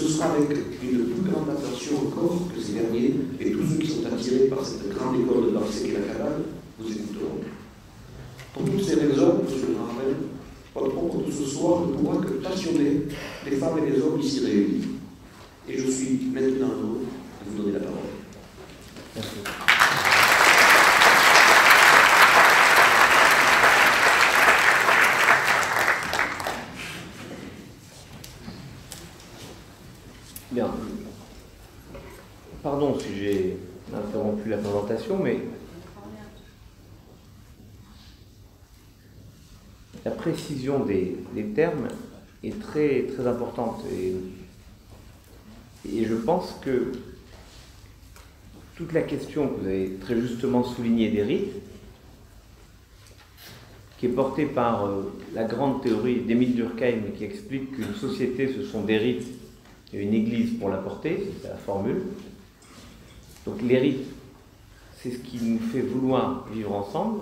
Ce sera avec une plus grande attention encore que ces derniers et tous ceux qui sont attirés par cette grande école de Barsek et la Kabbale vous écouteront. Pour toutes ces raisons, monsieur le Ravel, votre propos de ce soir ne pourra que passionner les femmes et les hommes ici réunis. Et je suis maintenant heureux de vous donner la parole. Merci. Bien. Pardon si j'ai interrompu la présentation, mais la précision des termes est très, très importante. Et je pense que toute la question que vous avez très justement soulignée des rites, qui est portée par la grande théorie d'Émile Durkheim, qui explique qu'une société, ce sont des rites et une église pour la porter, c'est la formule. Donc les rites, c'est ce qui nous fait vouloir vivre ensemble,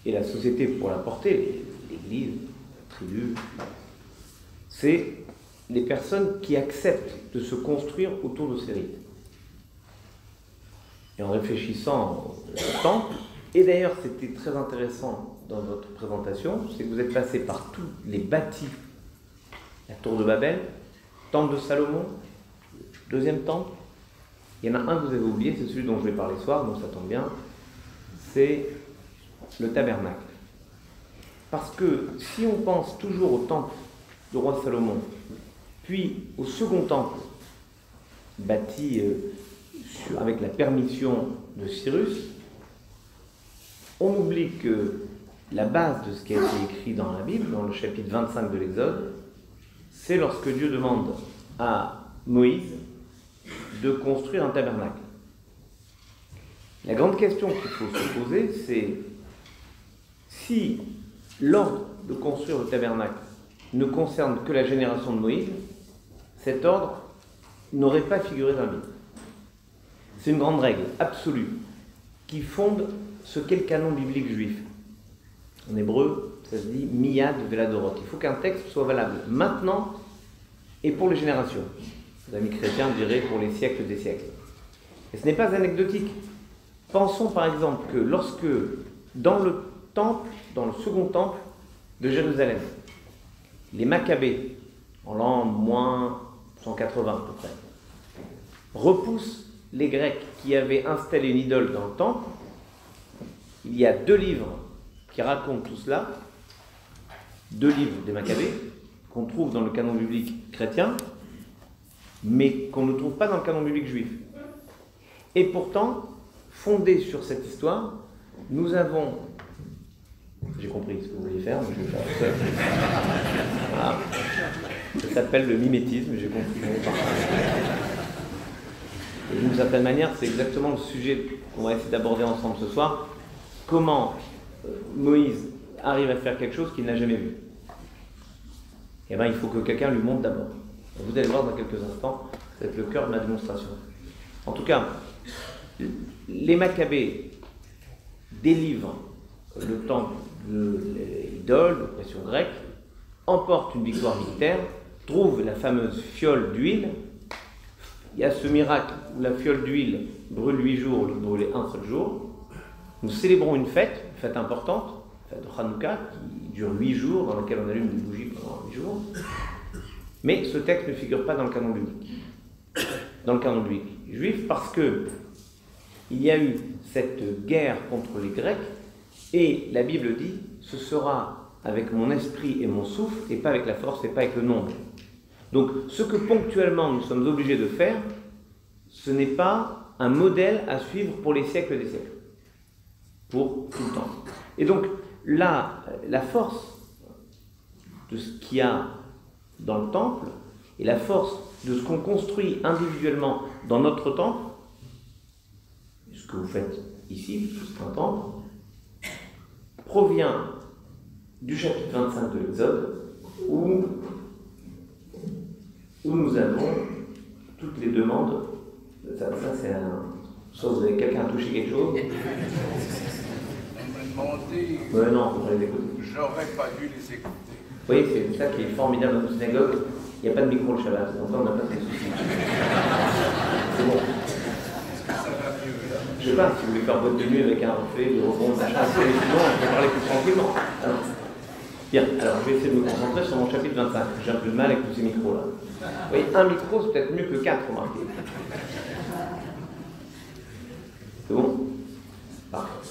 et la société pour la porter, l'église, la tribu, c'est les personnes qui acceptent de se construire autour de ces rites. Et en réfléchissant au temple, et d'ailleurs c'était très intéressant dans votre présentation, c'est que vous êtes passé par tous les bâtis, la tour de Babel, temple de Salomon, deuxième temple. Il y en a un que vous avez oublié, c'est celui dont je vais parler ce soir, donc ça tombe bien, c'est le tabernacle. Parce que si on pense toujours au temple du roi Salomon, puis au second temple, bâti avec la permission de Cyrus, on oublie que la base de ce qui a été écrit dans la Bible, dans le chapitre 25 de l'Exode, c'est lorsque Dieu demande à Moïse de construire un tabernacle. La grande question qu'il faut se poser, c'est si l'ordre de construire le tabernacle ne concerne que la génération de Moïse, cet ordre n'aurait pas figuré dans la Bible. C'est une grande règle absolue qui fonde ce qu'est le canon biblique juif. En hébreu, ça se dit miyad veladorot. Il faut qu'un texte soit valable maintenant et pour les générations. Les amis chrétiens diraient pour les siècles des siècles. Et ce n'est pas anecdotique. Pensons par exemple que lorsque, dans le temple, dans le second temple de Jérusalem, les Maccabées, en l'an moins 180 à peu près, repoussent les Grecs qui avaient installé une idole dans le temple, il y a 2 livres qui racontent tout cela, 2 livres des Maccabées, qu'on trouve dans le canon biblique chrétien, mais qu'on ne trouve pas dans le canon biblique juif. Et pourtant, fondé sur cette histoire, nous avons... J'ai compris ce que vous vouliez faire, mais je vais faire tout seul. Voilà. Ça s'appelle le mimétisme, j'ai compris. Et d'une certaine manière, c'est exactement le sujet qu'on va essayer d'aborder ensemble ce soir. Comment Moïse arrive à faire quelque chose qu'il n'a jamais vu. Eh bien, il faut que quelqu'un lui montre d'abord. Vous allez voir dans quelques instants, ça va être le cœur de ma démonstration. En tout cas, les Maccabées délivrent le temple de l'idole, l'oppression grecque, emportent une victoire militaire, trouvent la fameuse fiole d'huile. Il y a ce miracle où la fiole d'huile brûle 8 jours au lieu de brûler un seul jour. Nous célébrons une fête importante, la fête de Hanouka, qui dure 8 jours, dans laquelle on allume des bougies pendant 8 jours. Mais ce texte ne figure pas dans le canon biblique. Dans le canon biblique juif, parce que il y a eu cette guerre contre les Grecs, et la Bible dit, ce sera avec mon esprit et mon souffle, et pas avec la force, et pas avec le nombre. Donc, ce que ponctuellement nous sommes obligés de faire, ce n'est pas un modèle à suivre pour les siècles des siècles. Pour tout le temps. Et donc, là, la force de ce qu'il y a dans le temple, et la force de ce qu'on construit individuellement dans notre temple, ce que vous faites ici, c'est un temple, provient du chapitre 25 de l'Exode, où nous avons toutes les demandes. Ça c'est un... Soit vous avez quelqu'un à toucher quelque chose. On m'a demandé. Ouais, non, on va les écouter. J'aurais pas dû les écouter. Oui, c'est ça qui est formidable dans une synagogue, Il n'y a pas de micro le Shabbat, donc là on n'a pas de soucis. C'est bon. Je sais pas, si vous voulez faire boîte de nuit avec un reflet, de rebond, machin, sinon on peut parler plus tranquillement. Alors, bien, alors je vais essayer de me concentrer sur mon chapitre 25. J'ai un peu de mal avec tous ces micros là. Vous voyez, un micro c'est peut-être mieux que 4, remarquez. C'est bon? Parfait.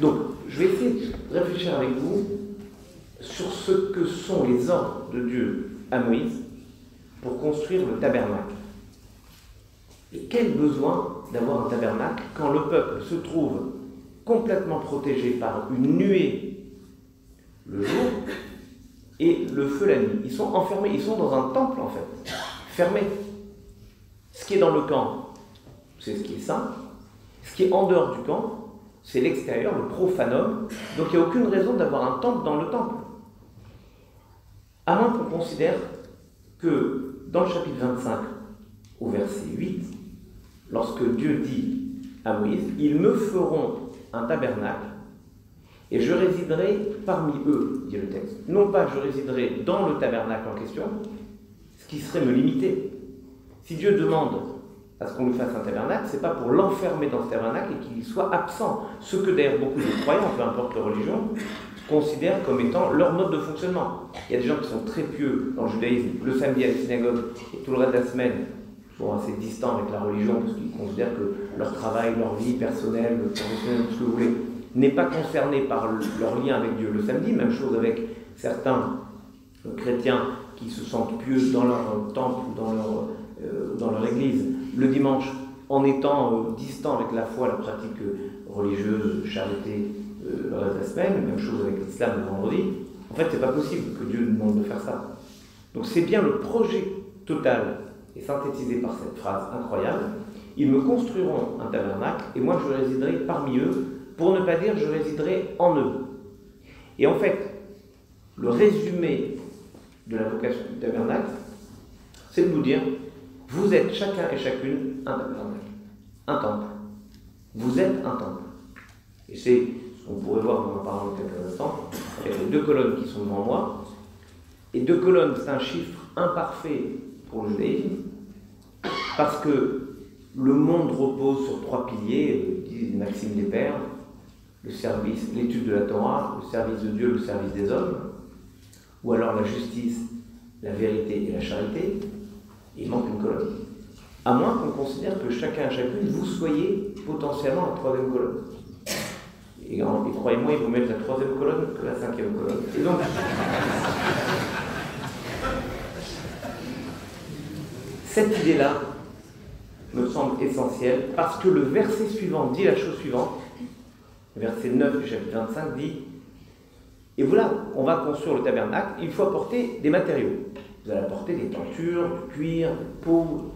Donc, je vais essayer de réfléchir avec vous sur ce que sont les ordres de Dieu à Moïse pour construire le tabernacle. Et quel besoin d'avoir un tabernacle quand le peuple se trouve complètement protégé par une nuée le jour et le feu la nuit. Ils sont enfermés, ils sont dans un temple en fait, fermé. Ce qui est dans le camp, c'est ce qui est saint. Ce qui est en dehors du camp, c'est l'extérieur, le profanum. Donc il n'y a aucune raison d'avoir un temple dans le temple. À moins qu'on considère que dans le chapitre 25, au verset 8, lorsque Dieu dit à Moïse, « Ils me feront un tabernacle, et je résiderai parmi eux », dit le texte. Non pas je résiderai dans le tabernacle en question, ce qui serait me limiter. Si Dieu demande à ce qu'on lui fasse un tabernacle, c'est pas pour l'enfermer dans ce tabernacle et qu'il soit absent. Ce que d'ailleurs beaucoup de croyants, peu importe leur religion, considèrent comme étant leur mode de fonctionnement. Il y a des gens qui sont très pieux dans le judaïsme, le samedi à la synagogue et tout le reste de la semaine sont assez distants avec la religion parce qu'ils considèrent que leur travail, leur vie personnelle, professionnelle, tout ce que vous voulez, n'est pas concerné par leur lien avec Dieu. Le samedi, même chose avec certains chrétiens qui se sentent pieux dans leur temple ou dans leur église. Le dimanche, en étant distant avec la foi, la pratique religieuse, charité, le reste de la semaine, même chose avec l'islam le vendredi, en fait, c'est pas possible que Dieu nous demande de faire ça. Donc c'est bien le projet total et synthétisé par cette phrase incroyable. Ils me construiront un tabernacle et moi je résiderai parmi eux, pour ne pas dire je résiderai en eux. Et en fait, le résumé de la vocation du tabernacle, c'est de nous dire vous êtes chacun et chacune un tabernacle, un temple. Vous êtes un temple. Et c'est ce qu'on pourrait voir en parlant de quelques instants, avec les deux colonnes qui sont devant moi. Et deux colonnes, c'est un chiffre imparfait pour le judaïsme, parce que le monde repose sur trois piliers, disent Maxime des Pères, le service, l'étude de la Torah, le service de Dieu, le service des hommes, ou alors la justice, la vérité et la charité. Il manque une colonne. À moins qu'on considère que chacun et chacune, vous soyez potentiellement la troisième colonne. Et croyez-moi, ils vous mettent la troisième colonne que la cinquième colonne. Et donc, cette idée-là me semble essentielle parce que le verset suivant dit la chose suivante. Le verset 9 du chapitre 25 dit « Et voilà, on va construire le tabernacle, il faut apporter des matériaux. Vous allez apporter des tentures, du cuir, du peau,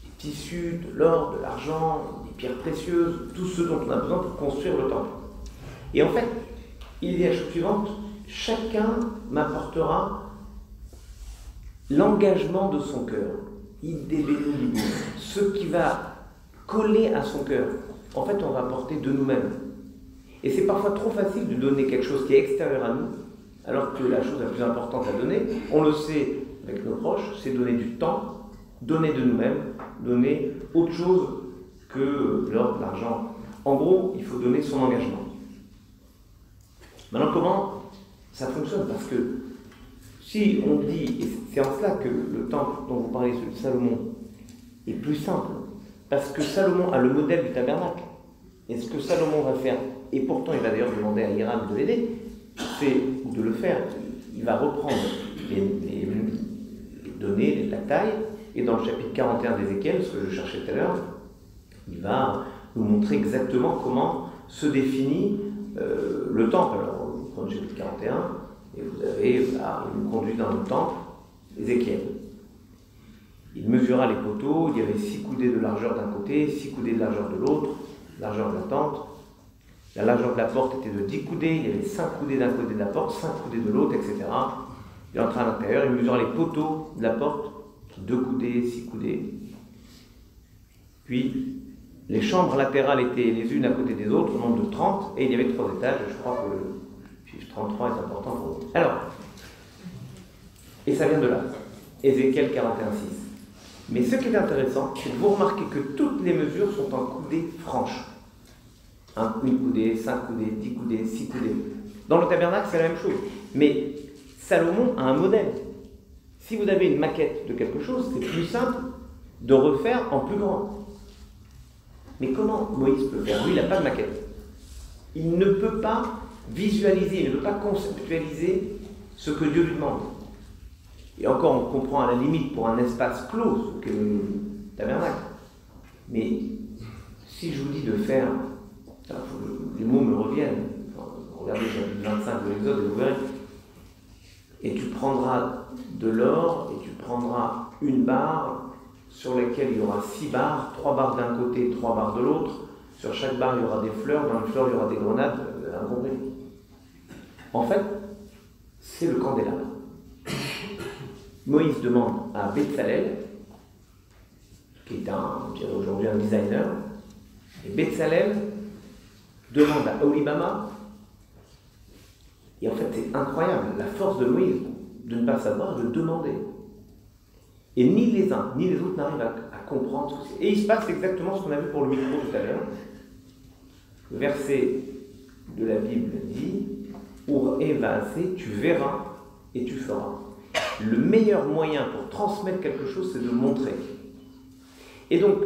des tissus, de l'or, de l'argent, des pierres précieuses, tout ce dont on a besoin pour construire le temple. Et en fait, il dit la chose suivante, chacun m'apportera l'engagement de son cœur, ce qui va coller à son cœur. En fait, on va apporter de nous-mêmes. Et c'est parfois trop facile de donner quelque chose qui est extérieur à nous, alors que la chose la plus importante à donner, on le sait avec nos proches, c'est donner du temps, donner de nous-mêmes, donner autre chose que l'or, l'argent. En gros, il faut donner son engagement. Maintenant, comment ça fonctionne? Parce que si on dit, et c'est en cela que le temple dont vous parlez, celui de Salomon, est plus simple, parce que Salomon a le modèle du tabernacle. Et ce que Salomon va faire, et pourtant il va d'ailleurs demander à Hiram de l'aider, ou de le faire, il va reprendre les données, la taille, et dans le chapitre 41 d'Ézéchiel, ce que je cherchais tout à l'heure, il va nous montrer exactement comment se définit le temple. Alors, vous prenez le chapitre 41, et vous avez, il nous conduit dans le temple, Ézéchiel. Il mesura les poteaux, il y avait 6 coudées de largeur d'un côté, 6 coudées de largeur de l'autre, largeur de la tente. La largeur de la porte était de 10 coudées, il y avait 5 coudées d'un côté de la porte, 5 coudées de l'autre, etc. Il entra à l'intérieur, il mesura les poteaux de la porte, 2 coudées, 6 coudées. Puis, les chambres latérales étaient les unes à côté des autres, au nombre de 30, et il y avait 3 étages. Je crois que le chiffre 33 est important pour vous. Alors, Et ça vient de là. Ézéchiel 41,6. Mais ce qui est intéressant, c'est que vous remarquez que toutes les mesures sont en coudées franches. Une coudée, 5 coudées, 10 coudées, 6 coudées. Dans le tabernacle, c'est la même chose. Mais Salomon a un modèle. Si vous avez une maquette de quelque chose, c'est plus simple de refaire en plus grand. Mais comment Moïse peut faire? Lui, il n'a pas de maquette. Il ne peut pas visualiser, il ne peut pas conceptualiser ce que Dieu lui demande. Et encore, on comprend à la limite pour un espace clos, ce qu'est le tabernacle. Mais si je vous dis de faire, les mots me reviennent, regardez le 25 de l'Exode et vous verrez, et tu prendras de l'or et tu prendras une barre sur laquelle il y aura 6 barres, 3 barres d'un côté, 3 barres de l'autre. Sur chaque barre, il y aura des fleurs, dans les fleurs, il y aura des grenades, incompris. En fait, c'est le candélabre. Moïse demande à Bezalel, qui est aujourd'hui un designer, et Bezalel demande à Oholibama, et en fait c'est incroyable, la force de Moïse de ne pas savoir, de demander. Et ni les uns ni les autres n'arrivent à comprendre ce que c'est. Et il se passe exactement ce qu'on a vu pour le micro tout à l'heure. Le verset de la Bible dit « Ur evase, tu verras et tu feras ». Le meilleur moyen pour transmettre quelque chose, c'est de montrer. Et donc,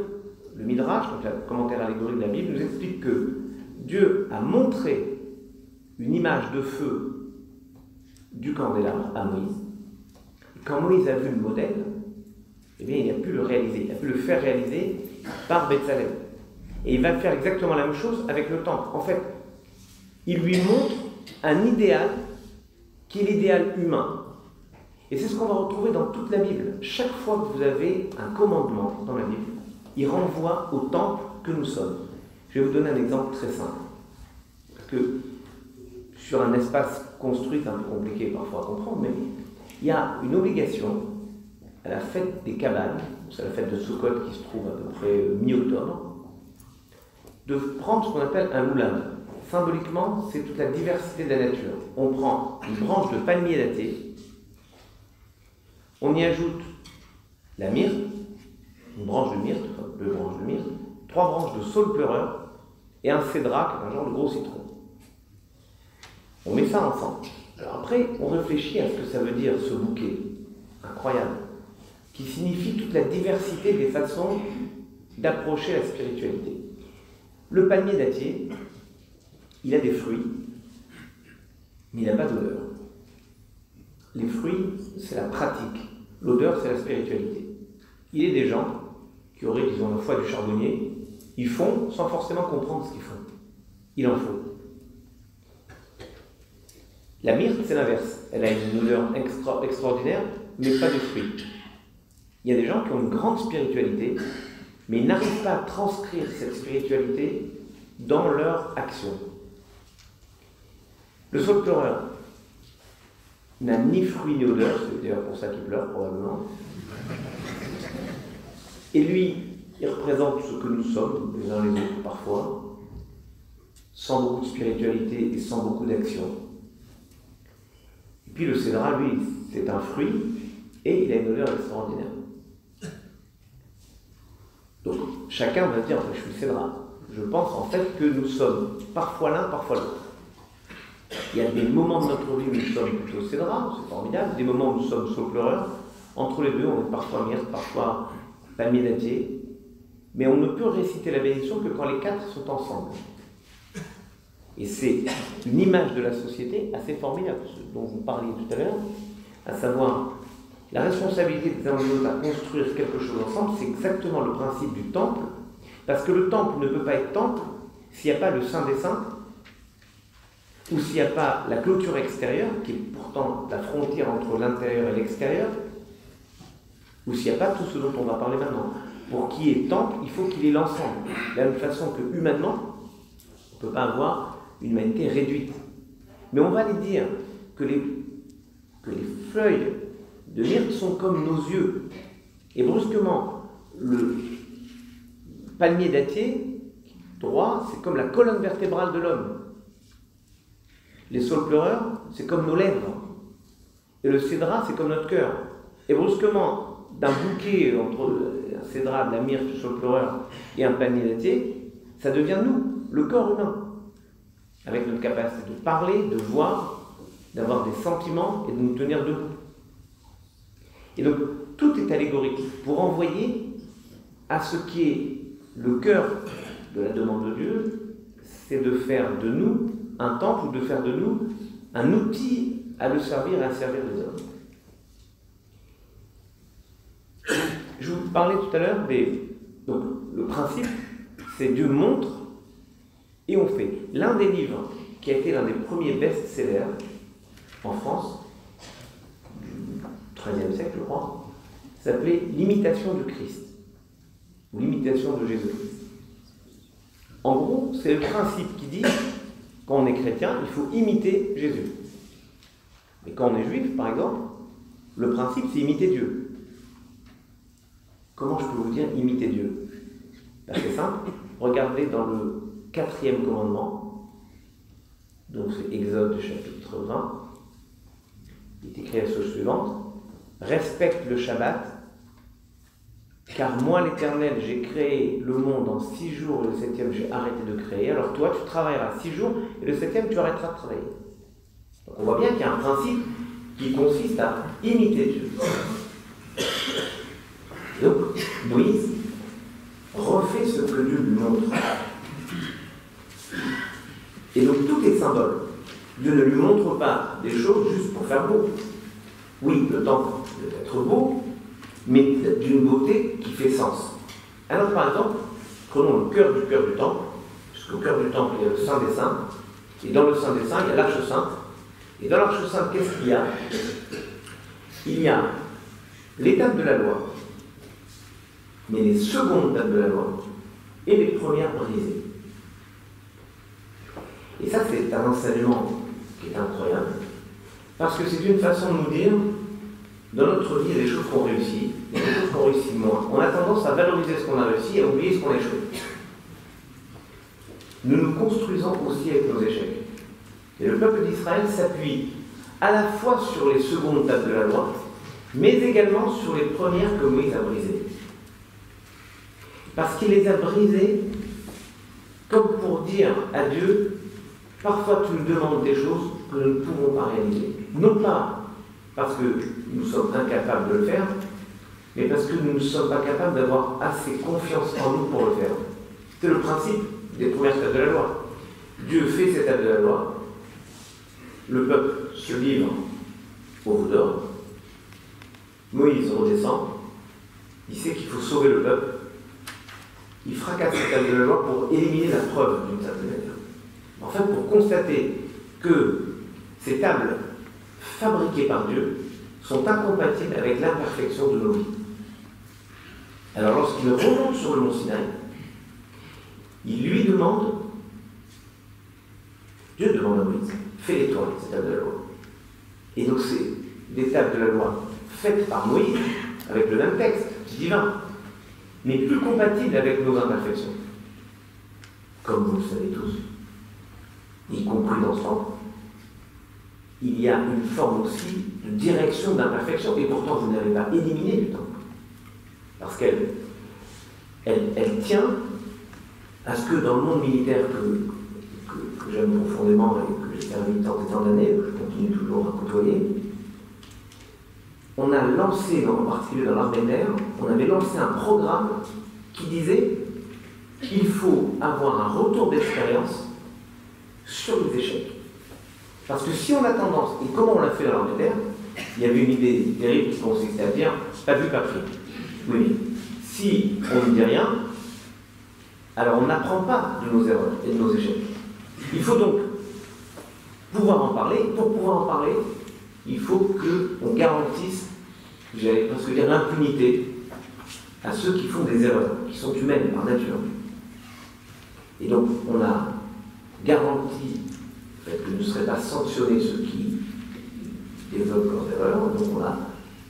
le Midrash, donc le commentaire allégorique de la Bible, nous explique que Dieu a montré une image de feu du candélabre à Moïse. Et quand Moïse a vu le modèle, eh bien, il a pu le réaliser, il a pu le faire réaliser par Bezalel. Et il va faire exactement la même chose avec le temple. En fait, il lui montre un idéal qui est l'idéal humain. Et c'est ce qu'on va retrouver dans toute la Bible. Chaque fois que vous avez un commandement dans la Bible, il renvoie au temple que nous sommes. Je vais vous donner un exemple très simple. Parce que sur un espace construit, c'est un peu compliqué parfois à comprendre, mais il y a une obligation à la fête des cabanes, c'est la fête de Sukkot qui se trouve à peu près mi-octobre, de prendre ce qu'on appelle un loulam. Symboliquement, c'est toute la diversité de la nature. On prend une branche de palmier datté, on y ajoute la myrte, une branche de myrte, enfin 2 branches de myrte, 3 branches de saule pleureur et un cédra, un genre de gros citron. On met ça ensemble. Alors après, on réfléchit à ce que ça veut dire ce bouquet incroyable, qui signifie toute la diversité des façons d'approcher la spiritualité. Le palmier dattier, il a des fruits, mais il n'a pas d'odeur. Les fruits, c'est la pratique. L'odeur, c'est la spiritualité. Il y a des gens qui auraient, disons, la foi du charbonnier, ils font sans forcément comprendre ce qu'ils font. Il en faut. La myrte, c'est l'inverse. Elle a une odeur extraordinaire, mais pas de fruits. Il y a des gens qui ont une grande spiritualité, mais ils n'arrivent pas à transcrire cette spiritualité dans leur action. Le saule pleureur n'a ni fruit ni odeur, c'est d'ailleurs pour ça qu'il pleure probablement. Et lui, il représente ce que nous sommes, les uns les autres parfois, sans beaucoup de spiritualité et sans beaucoup d'action. Et puis le cédra, lui, c'est un fruit et il a une odeur extraordinaire. Donc chacun va dire, je suis cédra. Je pense en fait que nous sommes parfois l'un, parfois l'autre. Il y a des moments de notre vie où nous sommes plutôt cédra, c'est formidable, des moments où nous sommes saule pleureur. Entre les deux, on est parfois myrte, parfois palmier dattier. Mais on ne peut réciter la bénédiction que quand les 4 sont ensemble. Et c'est une image de la société assez formidable, ce dont vous parliez tout à l'heure, à savoir la responsabilité des uns et des autres à construire quelque chose ensemble, c'est exactement le principe du temple, parce que le temple ne peut pas être temple s'il n'y a pas le Saint des Saints, ou s'il n'y a pas la clôture extérieure, qui est pourtant la frontière entre l'intérieur et l'extérieur, ou s'il n'y a pas tout ce dont on va parler maintenant. Pour qu'il y ait temple, il faut qu'il y ait l'ensemble. De la même façon que humainement, on ne peut pas avoir une humanité réduite. Mais on va aller dire que les feuilles de myrte sont comme nos yeux. Et brusquement, le palmier dattier, droit, c'est comme la colonne vertébrale de l'homme. Les saules pleureurs, c'est comme nos lèvres. Et le cédra, c'est comme notre cœur. Et brusquement, d'un bouquet entre un cédra, de la myrte sur le pleureur et un panier laitier, ça devient nous, le corps humain. Avec notre capacité de parler, de voir, d'avoir des sentiments et de nous tenir debout. Et donc, tout est allégorique pour envoyer à ce qui est le cœur de la demande de Dieu, c'est de faire de nous un temple ou de faire de nous un outil à le servir et à servir les hommes. Je vous parlais tout à l'heure donc, le principe, c'est Dieu montre et on fait. L'un des livres qui a été l'un des premiers best-sellers en France, du XIIIe siècle, je crois, s'appelait L'imitation du Christ, ou L'imitation de Jésus-Christ. En gros, c'est le principe qui dit, quand on est chrétien, il faut imiter Jésus. Mais quand on est juif, par exemple, le principe, c'est imiter Dieu. Comment je peux vous dire imiter Dieu? C'est simple. Regardez dans le 4e commandement, donc c'est Exode chapitre 20, il est écrit la chose suivante: respecte le Shabbat, car moi l'Éternel, j'ai créé le monde en 6 jours, et le 7e j'ai arrêté de créer. Alors toi, tu travailleras 6 jours, et le 7e tu arrêteras de travailler. Donc on voit bien qu'il y a un principe qui consiste à imiter Dieu. Donc, Moïse refait ce que Dieu lui montre. Et donc, tout est symbole. Dieu ne lui montre pas des choses juste pour faire beau. Oui, le temple peut être beau, mais d'une beauté qui fait sens. Alors, par exemple, prenons le cœur du temple, puisqu'au cœur du temple, il y a le Saint des Saints, et dans le Saint des Saints, il y a l'Arche Sainte. Et dans l'Arche Sainte, qu'est-ce qu'il y a? Il y a l'étape de la loi, mais les secondes tables de la loi et les premières brisées. Et ça, c'est un enseignement qui est incroyable, parce que c'est une façon de nous dire, dans notre vie, il y a des choses qu'on réussit, il y a des choses qu'on réussit moins. On a tendance à valoriser ce qu'on a réussi et à oublier ce qu'on a échoué. Nous nous construisons aussi avec nos échecs. Et le peuple d'Israël s'appuie à la fois sur les secondes tables de la loi, mais également sur les premières que Moïse a brisées. Parce qu'il les a brisées comme pour dire à Dieu, parfois tu nous demandes des choses que nous ne pouvons pas réaliser. Non pas parce que nous sommes incapables de le faire, mais parce que nous ne sommes pas capables d'avoir assez confiance en nous pour le faire. C'est le principe des premières tables de la loi. Dieu fait ces tables de la loi, le peuple se livre au veau d'or, Moïse redescend, il sait qu'il faut sauver le peuple, il fracasse ces tables de la loi pour éliminer la preuve d'une certaine manière. En fait, pour constater que ces tables fabriquées par Dieu sont incompatibles avec l'imperfection de nos vies. Alors lorsqu'il remonte sur le mont Sinaï, il lui demande, Dieu demande à Moïse, fais-les toi, ces tables de la loi. Et donc c'est des tables de la loi faites par Moïse, avec le même texte divin, mais plus compatibles avec nos imperfections. Comme vous le savez tous, y compris dans ce temple, il y a une forme aussi de direction d'imperfection, et pourtant vous n'avez pas éliminé du temple. Parce qu'elle tient à ce que dans le monde militaire que j'aime profondément et que j'ai servi tant et tant d'années, que je continue toujours à côtoyer, on a lancé, en particulier dans l'armée de l'air, on avait lancé un programme qui disait qu'il faut avoir un retour d'expérience sur les échecs. Parce que si on a tendance, et comment on l'a fait dans l'armée de l'air, il y avait une idée terrible qui consistait à dire pas vu, pas pris. Oui, si on ne dit rien, alors on n'apprend pas de nos erreurs et de nos échecs. Il faut donc pouvoir en parler. Pour pouvoir en parler, il faut qu'on garantisse, j'allais presque dire, l'impunité à ceux qui font des erreurs, qui sont humaines par nature. Et donc, on a garanti que ne seraient pas sanctionnés ceux qui développent leurs erreurs. Donc, on a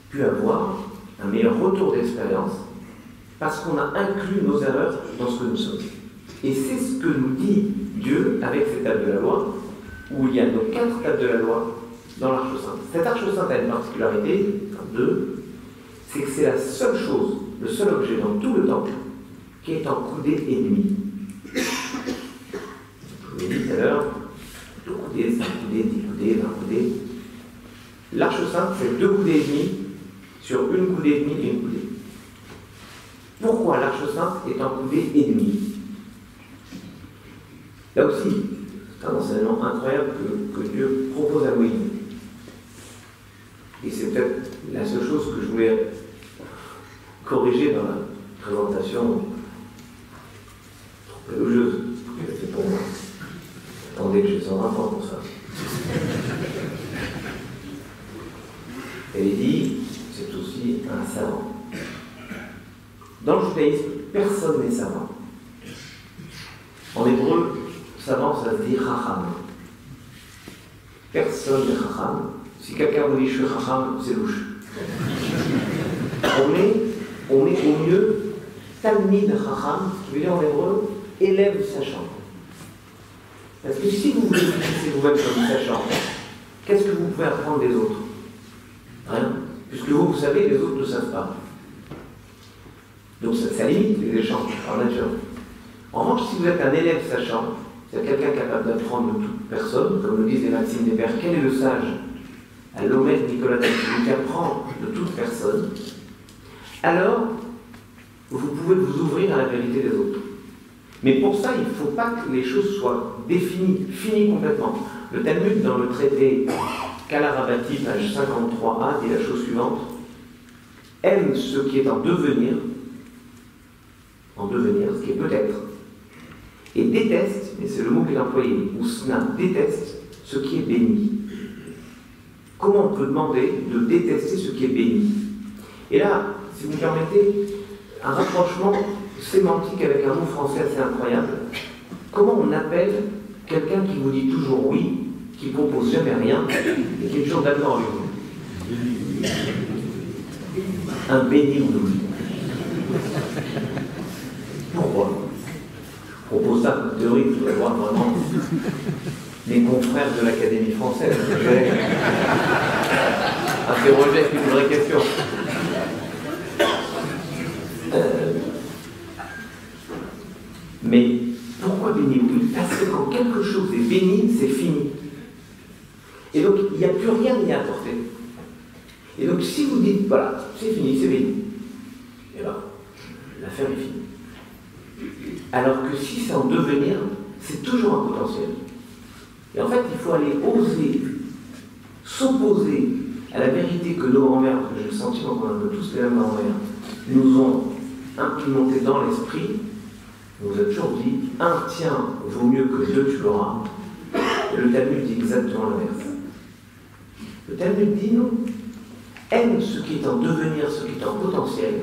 pu avoir un meilleur retour d'expérience parce qu'on a inclus nos erreurs dans ce que nous sommes. Et c'est ce que nous dit Dieu avec ces tables de la loi, où il y a nos 4 tables de la loi dans l'Arche Sainte. Cette Arche Sainte a une particularité, deux, c'est que c'est la seule chose, le seul objet dans tout le temple qui est en coudée et demie. Je vous l'ai dit tout à l'heure, 2 coudées, 5 coudées, 10 coudées, 20 coudées. L'Arche Sainte, c'est 2 coudées et demie sur 1 coudée et demie et 1 coudée. Pourquoi l'Arche Sainte est en coudée et demie? Là aussi, c'est un enseignement incroyable que Dieu propose à Moïse. Et c'est peut-être la seule chose que je voulais corriger dans la présentation trop élogeuse. C'est pour moi. Attendez que je sors un point pour ça. Elle dit, c'est aussi un savant. Dans le judaïsme, personne n'est savant. En hébreu, savant, ça se dit chacham. Personne n'est chacham. Si quelqu'un vous dit je suis chacham, c'est louche. On est au mieux talmid chacham, qui veut dire en hébreu élève sachant. Parce que si vous vous définissez vous-même comme sachant, qu'est-ce que vous pouvez apprendre des autres? Rien. Puisque vous savez, les autres ne savent pas. Donc ça limite les échanges en nature. En revanche, si vous êtes un élève sachant, c'est quelqu'un capable d'apprendre de toute personne, comme le disent les maximes des pères, quel est le sage? À l'omètre Nicolas Tesla, qui apprend de toute personne, alors vous pouvez vous ouvrir à la vérité des autres. Mais pour ça, il ne faut pas que les choses soient définies, finies complètement. Le Talmud, dans le traité Kalarabati, page 53a, dit la chose suivante: aime ce qui est en devenir, ce qui est peut-être, et déteste, et c'est le mot qui est employé, ou sna, déteste ce qui est béni. Comment on peut demander de détester ce qui est béni? Et là, si vous me permettez, un rapprochement sémantique avec un mot français assez incroyable. Comment on appelle quelqu'un qui vous dit toujours oui, qui ne propose jamais rien, et qui est toujours d'accord avec vous? Un béni ou oui. Pourquoi? Je propose ça comme théorie, vous allez voir vraiment mes confrères de l'Académie française. Je vais interroger avec une vraie question. Mais pourquoi béni? Oui, parce que quand quelque chose est béni, c'est fini. Et donc, il n'y a plus rien à y apporter. Et donc, si vous dites, voilà, c'est fini, c'est béni, et bien, l'affaire est finie. Alors que si c'est en devenir, c'est toujours un potentiel. Et en fait, il faut aller oser s'opposer à la vérité que nos grands-mères, parce que j'ai le sentiment qu'on a un peu tous les mêmes grands-mères, nous ont implémenté dans l'esprit. On vous a toujours dit, un tien vaut mieux que 2 tu l'auras. Et le Talmud dit exactement l'inverse. Le Talmud dit non. Aime ce qui est en devenir, ce qui est en potentiel,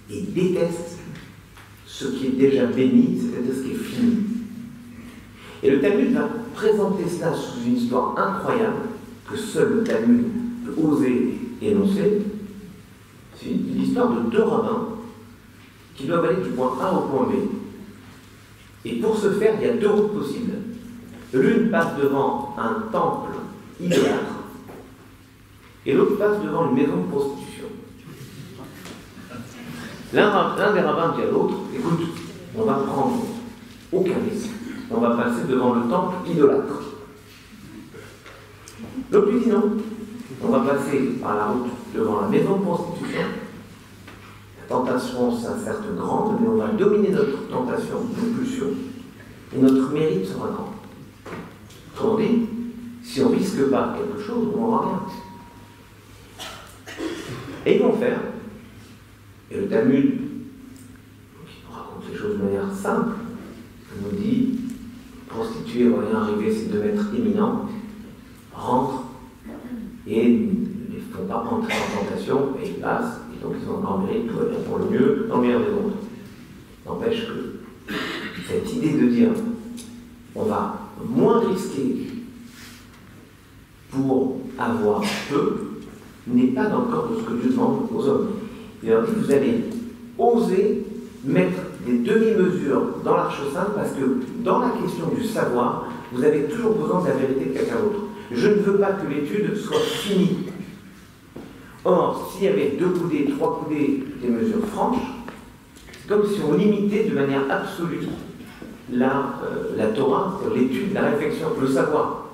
et déteste ce qui est déjà béni, c'est-à-dire ce qui est fini. Et le Talmud va présenter cela sous une histoire incroyable que seul le Talmud peut oser énoncer. C'est l'histoire de 2 rabbins qui doivent aller du point A au point B. Et pour ce faire, il y a 2 routes possibles. L'une passe devant un temple idolâtre, et l'autre passe devant une maison de prostitution. L'un des rabbins dit à l'autre, écoute, on va prendre aucun risque, on va passer devant le temple idolâtre. L'autre lui dit non, on va passer par la route devant la maison de prostitution. La tentation sera certes grande, mais on va dominer notre tentation, notre pulsion, et notre mérite sera grand. Autrement dit, si on ne risque pas quelque chose, on n'aura rien. Et ils vont faire. Et le Talmud, qui nous raconte les choses de manière simple, nous dit, prostituée, voyant arriver ces 2 maîtres éminents, rentrent et ne les font pas entrer en tentation, et ils passent, et donc ils ont encore mérite, tout va bien pour le mieux, dans le meilleur des mondes. N'empêche que cette idée de dire, on va moins risquer pour avoir peu, n'est pas dans le corps de ce que Dieu demande aux hommes. Il leur dit, vous allez oser mettre des demi-mesures dans l'Arche Sainte, parce que dans la question du savoir, vous avez toujours besoin de la vérité de quelqu'un d'autre. Je ne veux pas que l'étude soit finie. Or, s'il y avait 2 coudées, 3 coudées, des mesures franches, c'est comme si on limitait de manière absolue la Torah, l'étude, la réflexion, le savoir.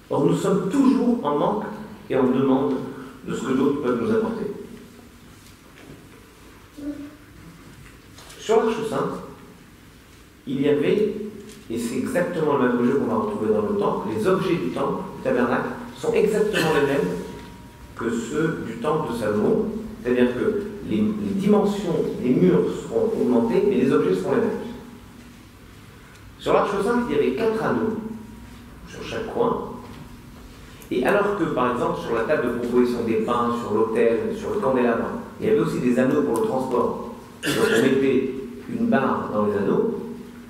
Or, nous sommes toujours en manque et en demande de ce que d'autres peuvent nous apporter. Sur l'Arche Sainte, il y avait, et c'est exactement le même jeu qu'on va retrouver dans le temple, les objets du temple, du tabernacle, sont exactement les mêmes que ceux du temple de Salomon, c'est-à-dire que les dimensions des murs seront augmentées, mais les objets seront les mêmes. Sur l'Arche Sainte, il y avait 4 anneaux sur chaque coin. Et alors que, par exemple, sur la table de proposition des pains, sur l'autel, sur le candélabre, il y avait aussi des anneaux pour le transport. Donc on mettait une barre dans les anneaux,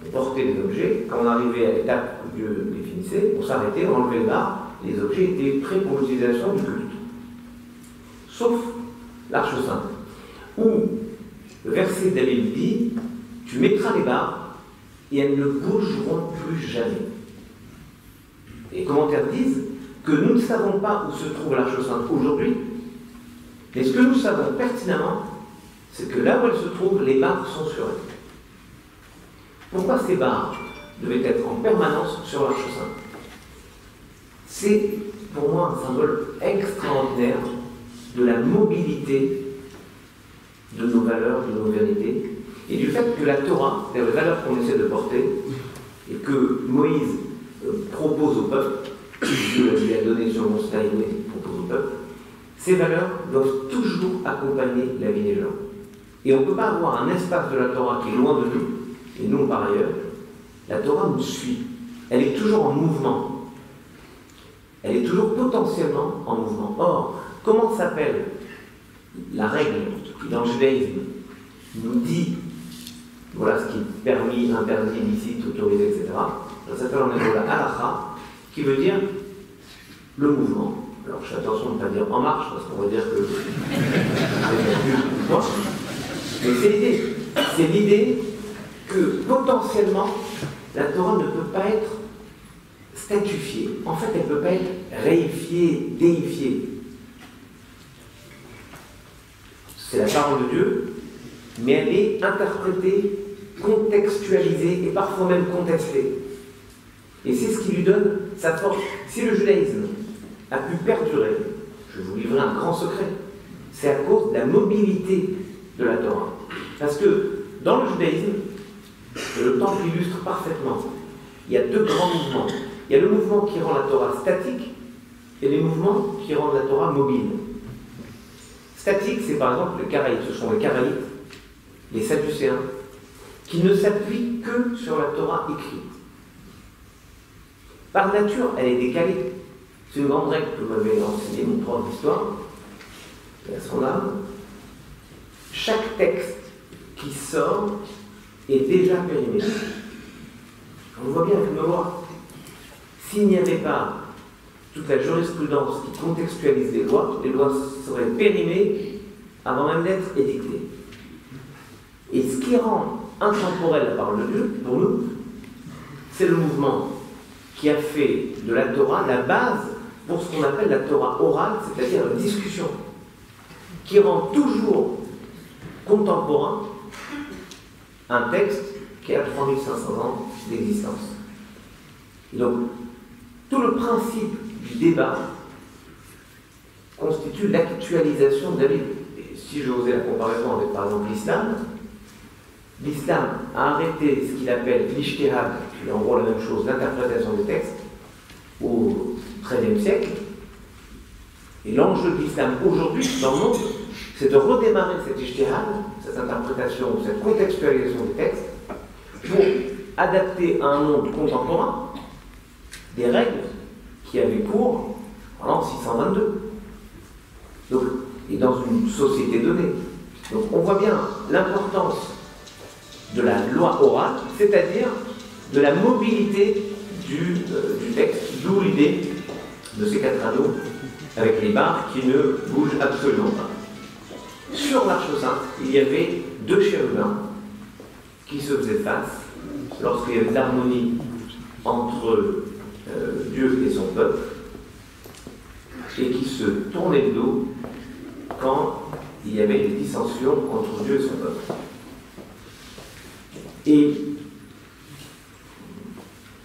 on portait les objets. Quand on arrivait à l'étape où Dieu les finissait, on s'arrêtait, on enlevait les barres, les objets étaient prêts pour l'utilisation du culte. Sauf l'Arche Sainte, où le verset David dit « Tu mettras les barres et elles ne bougeront plus jamais. » Les commentaires disent que nous ne savons pas où se trouve l'Arche Sainte aujourd'hui, mais ce que nous savons pertinemment, c'est que là où elle se trouve, les barres sont sur elle. Pourquoi ces barres devaient être en permanence sur l'Arche Sainte? C'est pour moi un symbole extraordinaire de la mobilité de nos valeurs, de nos vérités, et du fait que la Torah, c'est-à-dire les valeurs qu'on essaie de porter, et que Moïse propose au peuple, Dieu lui a donné sur mon Sinaï, propose au peuple, ces valeurs doivent toujours accompagner la vie des gens. Et on ne peut pas avoir un espace de la Torah qui est loin de nous, et nous par ailleurs. La Torah nous suit. Elle est toujours en mouvement. Elle est toujours potentiellement en mouvement. Or, comment s'appelle la règle qui, dans le judaïsme, nous dit voilà ce qui est permis, interdit, licite, autorisé, etc. Ça s'appelle en hébreu la halacha, qui veut dire le mouvement. Alors je fais attention de ne pas dire en marche, parce qu'on va dire que mais c'est l'idée. C'est l'idée que potentiellement la Torah ne peut pas être statuifiée. En fait, elle ne peut pas être réifiée, déifiée. C'est la parole de Dieu, mais elle est interprétée, contextualisée et parfois même contestée. Et c'est ce qui lui donne sa force. Si le judaïsme a pu perdurer, je vais vous livrer un grand secret, c'est à cause de la mobilité de la Torah. Parce que dans le judaïsme, et le temple illustre parfaitement, il y a 2 grands mouvements. Il y a le mouvement qui rend la Torah statique et les mouvements qui rendent la Torah mobile. Statique, c'est par exemple les Karaïtes, ce sont les Karaïtes, les Sadducéens, qui ne s'appuient que sur la Torah écrite. Par nature, elle est décalée. C'est une grande règle que m'avait enseignée mon prof d'histoire, et à son âme. Chaque texte qui sort est déjà périmé. On voit bien avec nos lois. S'il n'y avait pas toute la jurisprudence qui contextualise les lois seraient périmées avant même d'être édictées. Et ce qui rend intemporelle la parole de Dieu, pour nous, c'est le mouvement qui a fait de la Torah la base pour ce qu'on appelle la Torah orale, c'est-à-dire la discussion, qui rend toujours contemporain un texte qui a 3500 ans d'existence. Et donc, tout le principe du débat constitue l'actualisation de la Bible. Et si je osais la comparaison avec, par exemple, l'islam a arrêté ce qu'il appelle l'ijtihad, qui est en gros la même chose, l'interprétation des textes, au XIIIe siècle. Et l'enjeu de l'islam aujourd'hui, dans le monde, c'est de redémarrer cet ijtihad, cette interprétation, cette contextualisation des textes, pour adapter à un monde contemporain des règles qui avaient cours en l'an 622. Donc, et dans une société donnée. Donc on voit bien l'importance de la loi orale, c'est-à-dire de la mobilité du texte, d'où l'idée de ces 4 anneaux avec les barres qui ne bougent absolument pas. Sur l'Arche Sainte, il y avait 2 chérubins qui se faisaient face lorsqu'il y avait l'harmonie entre Dieu et son peuple. et qui se tournait le dos quand il y avait des dissensions entre Dieu et son peuple. Et les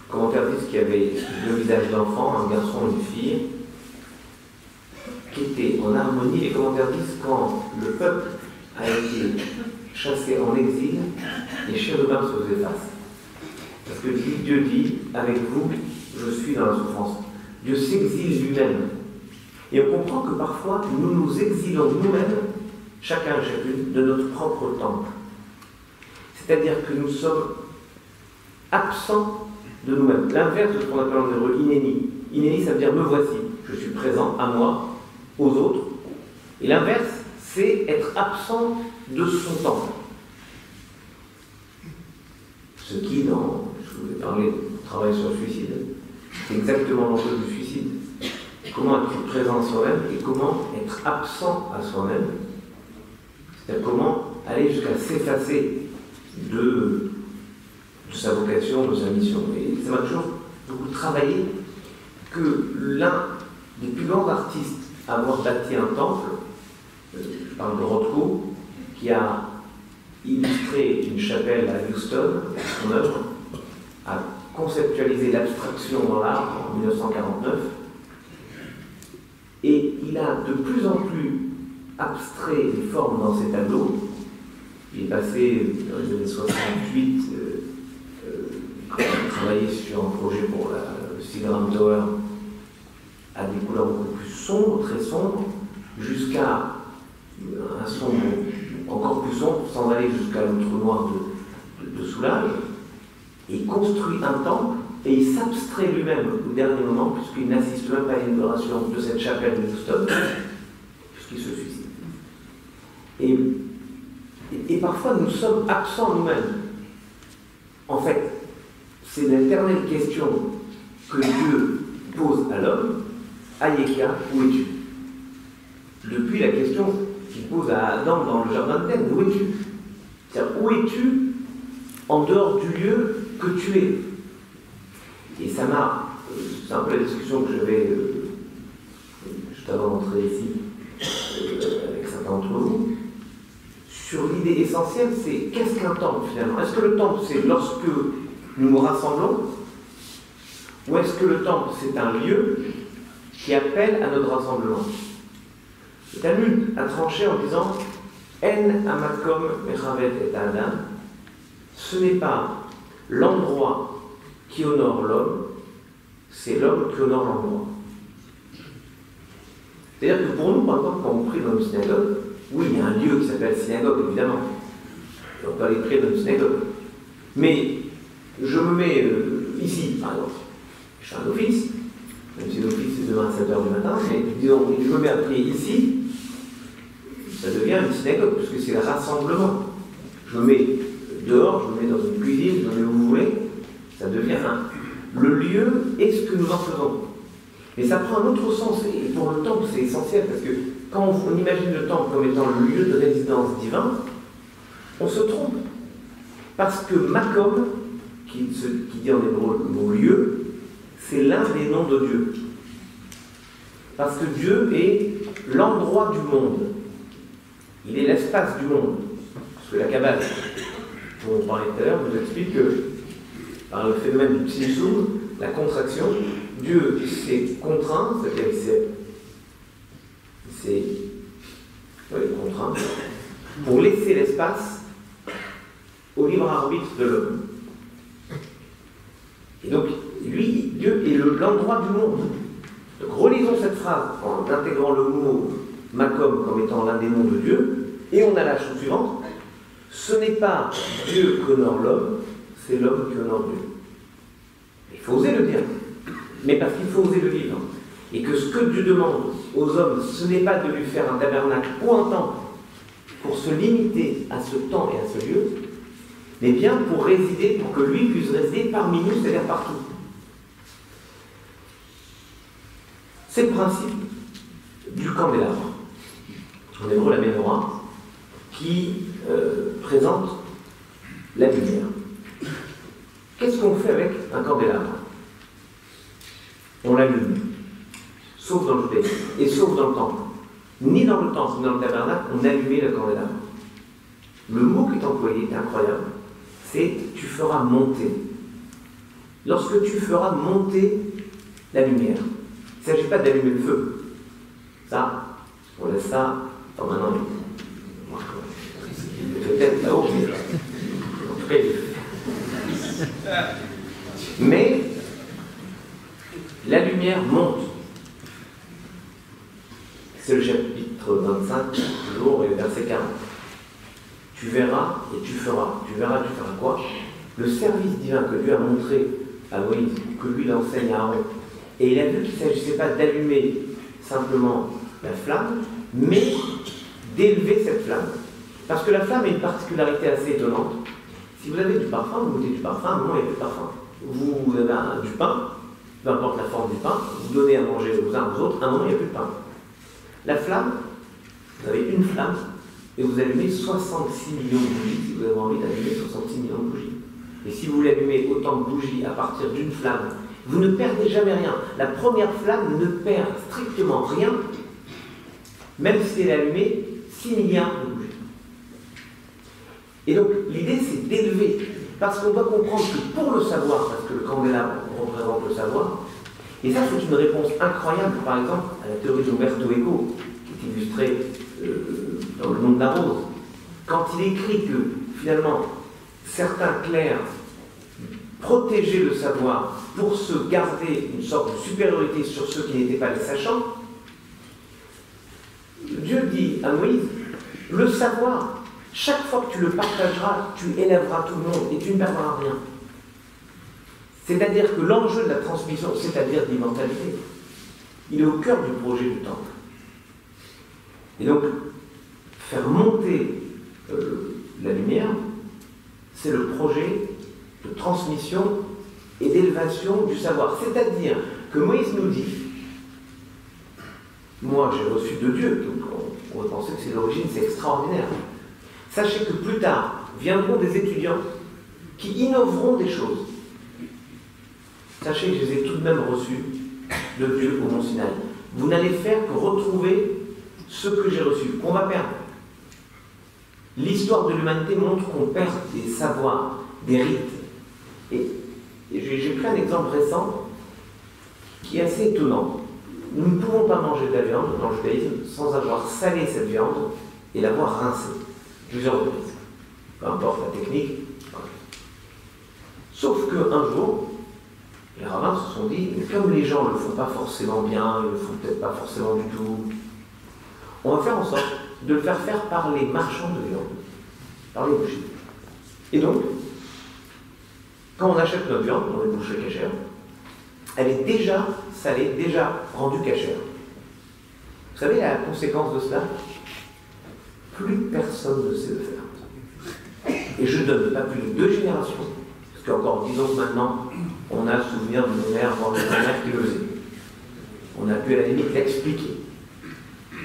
commentaires disent qu'il y avait deux visages d'enfants, un garçon et une fille, qui étaient en harmonie. Les commentaires disent quand le peuple a été chassé en exil, les chérubins se faisaient face. Parce que Dieu dit, avec vous, je suis dans la souffrance. Dieu s'exile lui-même. Et on comprend que parfois, nous nous exilons nous-mêmes, chacun et chacune, de notre propre temple. C'est-à-dire que nous sommes absents de nous-mêmes. L'inverse de ce qu'on appelle en hébreu inéni. Inéni, ça veut dire me voici. Je suis présent à moi, aux autres. Et l'inverse, c'est être absent de son temple. Ce qui, je vous ai parlé du travail sur le suicide, c'est exactement l'enjeu du suicide. Comment être présent à soi-même et comment être absent à soi-même. C'est-à-dire comment aller jusqu'à s'effacer de sa vocation, de sa mission. Et ça m'a toujours beaucoup travaillé que l'un des plus grands artistes à avoir bâti un temple, je parle de Rothko, qui a illustré une chapelle à Houston, son œuvre, a conceptualisé l'abstraction dans l'art en 1949, et il a de plus en plus abstrait les formes dans ses tableaux. Il est passé dans les années 68, quand il a travaillé sur un projet pour le Seagram Tower, à des couleurs beaucoup plus sombres, très sombres, jusqu'à un sombre encore plus sombre, sans aller jusqu'à l'outre noir de Soulages. Et il construit un temple et il s'abstrait lui-même au dernier moment, puisqu'il n'assiste même pas à l'inauguration de cette chapelle de Houston, puisqu'il se suicide. Et parfois nous sommes absents nous-mêmes. En fait, c'est l'éternelle question que Dieu pose à l'homme. Ayeka, où es-tu? Depuis la question qu'il pose à Adam dans le jardin d'Éden, où es-tu? C'est-à-dire, où es-tu en dehors du lieu que tu es? Et ça m'a, c'est un peu la discussion que j'avais juste avant d'entrer ici avec certains d'entre vous, sur l'idée essentielle, c'est qu'est-ce qu'un temple finalement? Est-ce que le temple c'est lorsque nous nous rassemblons? Ou est-ce que le temple c'est un lieu qui appelle à notre rassemblement? Le Talmud a tranché en disant En amakom mechavet et adam, ce n'est pas l'endroit qui honore l'homme, c'est l'homme qui honore l'endroit. C'est-à-dire que pour nous, par exemple, quand on prie dans une synagogue, oui, il y a un lieu qui s'appelle synagogue, évidemment. Et on peut aller prier dans une synagogue. Mais je me mets ici, par exemple. Je fais un office, même si l'office c'est demain à 7h du matin, mais disons, je me mets à prier ici, ça devient une synagogue, puisque c'est le rassemblement. Je me mets dehors, je me mets dans une cuisine, je me mets où vous voulez, ça devient le lieu est ce que nous en faisons. Mais ça prend un autre sens, et pour le temple c'est essentiel, parce que quand on imagine le temple comme étant le lieu de résidence divin, on se trompe. Parce que Makom, qui dit en hébreu le mot lieu, c'est l'un des noms de Dieu. Parce que Dieu est l'endroit du monde. Il est l'espace du monde. Parce que la Kabbale, dont on parlait tout à l'heure, nous explique que par le phénomène du Tzimtzum, la contraction, Dieu s'est contraint, c'est-à-dire il s'est contraint, pour laisser l'espace au libre arbitre de l'homme. Et donc, lui, Dieu est l'endroit du monde. Donc, relisons cette phrase en intégrant le mot Makom comme étant l'un des noms de Dieu, et on a la chose suivante. Ce n'est pas Dieu qui honore l'homme, c'est l'homme qui honore Dieu. Il faut oser le dire, mais parce qu'il faut oser le vivre. Et que ce que Dieu demande aux hommes, ce n'est pas de lui faire un tabernacle ou un temple pour se limiter à ce temps et à ce lieu, mais bien pour résider, pour que lui puisse résider parmi nous, c'est-à-dire partout. C'est le principe du candélabre, en hébreu la menorah, qui présente la lumière. Qu'est-ce qu'on fait avec un candélabre? On l'allume. sauf dans le judaïsme, et sauf dans le temple. Ni dans le temple, ni dans le tabernacle, on allumait le candélabre. Le mot qui est employé est incroyable, c'est « tu feras monter ». Lorsque tu feras monter la lumière, il ne s'agit pas d'allumer le feu. Ça, on laisse ça, enfin maintenant, peut-être là-haut, mais en tout cas, mais la lumière monte. C'est le chapitre 25, toujours, et le verset 40. Tu verras et tu feras. Tu verras et tu feras quoi? Le service divin que Dieu a montré à Moïse, que lui l'enseigne à Aaron. Et il a vu qu'il ne s'agissait pas d'allumer simplement la flamme, mais d'élever cette flamme. Parce que la flamme a une particularité assez étonnante. Si vous avez du parfum, vous mettez du parfum, à un moment il n'y a plus de parfum. Vous avez du pain, peu importe la forme du pain, vous donnez à manger aux uns aux autres, à un moment il n'y a plus de pain. La flamme, vous avez une flamme, et vous allumez 66 millions de bougies, si vous avez envie d'allumer 66 millions de bougies. Et si vous allumez autant de bougies à partir d'une flamme, vous ne perdez jamais rien. La première flamme ne perd strictement rien, même si elle est allumée 6 milliards de bougies. Et donc, l'idée, c'est d'élever. Parce qu'on doit comprendre que pour le savoir, parce que le candélabre représente le savoir, et ça, c'est une réponse incroyable, par exemple, à la théorie d'Umberto Eco, qui est illustrée dans Le Nom de la Rose. Quand il écrit que, finalement, certains clercs protégeaient le savoir pour se garder une sorte de supériorité sur ceux qui n'étaient pas les sachants, Dieu dit à Moïse, le savoir, chaque fois que tu le partageras, tu élèveras tout le monde et tu ne perdras rien. C'est-à-dire que l'enjeu de la transmission, c'est-à-dire l'immortalité, il est au cœur du projet du temple. Et donc, faire monter la lumière, c'est le projet de transmission et d'élévation du savoir. C'est-à-dire que Moïse nous dit, moi j'ai reçu de Dieu, donc on va penser que c'est l'origine, c'est extraordinaire. Sachez que plus tard viendront des étudiants qui innoveront des choses. Sachez que je les ai tout de même reçus de Dieu au Mont Sinaï. Vous n'allez faire que retrouver ce que j'ai reçu, qu'on va perdre. L'histoire de l'humanité montre qu'on perd des savoirs, des rites. Et j'ai pris un exemple récent qui est assez étonnant. Nous ne pouvons pas manger de la viande dans le judaïsme sans avoir salé cette viande et l'avoir rincée plusieurs reprises. Peu importe la technique. Sauf qu'un jour, les rabbins se sont dit, comme les gens ne le font pas forcément bien, ils ne le font peut-être pas forcément du tout, on va faire en sorte de le faire par les marchands de viande, par les bouchers. Et donc, quand on achète notre viande dans les boucheries cachères, elle est déjà salée, déjà rendue cachère. Vous savez la conséquence de cela? Plus personne ne sait le faire. Et je donne pas plus de 2 générations, parce qu'encore 10 ans maintenant, on a le souvenir de nos mères, voire de nos mères qui le faisaient. On a pu à la limite l'expliquer.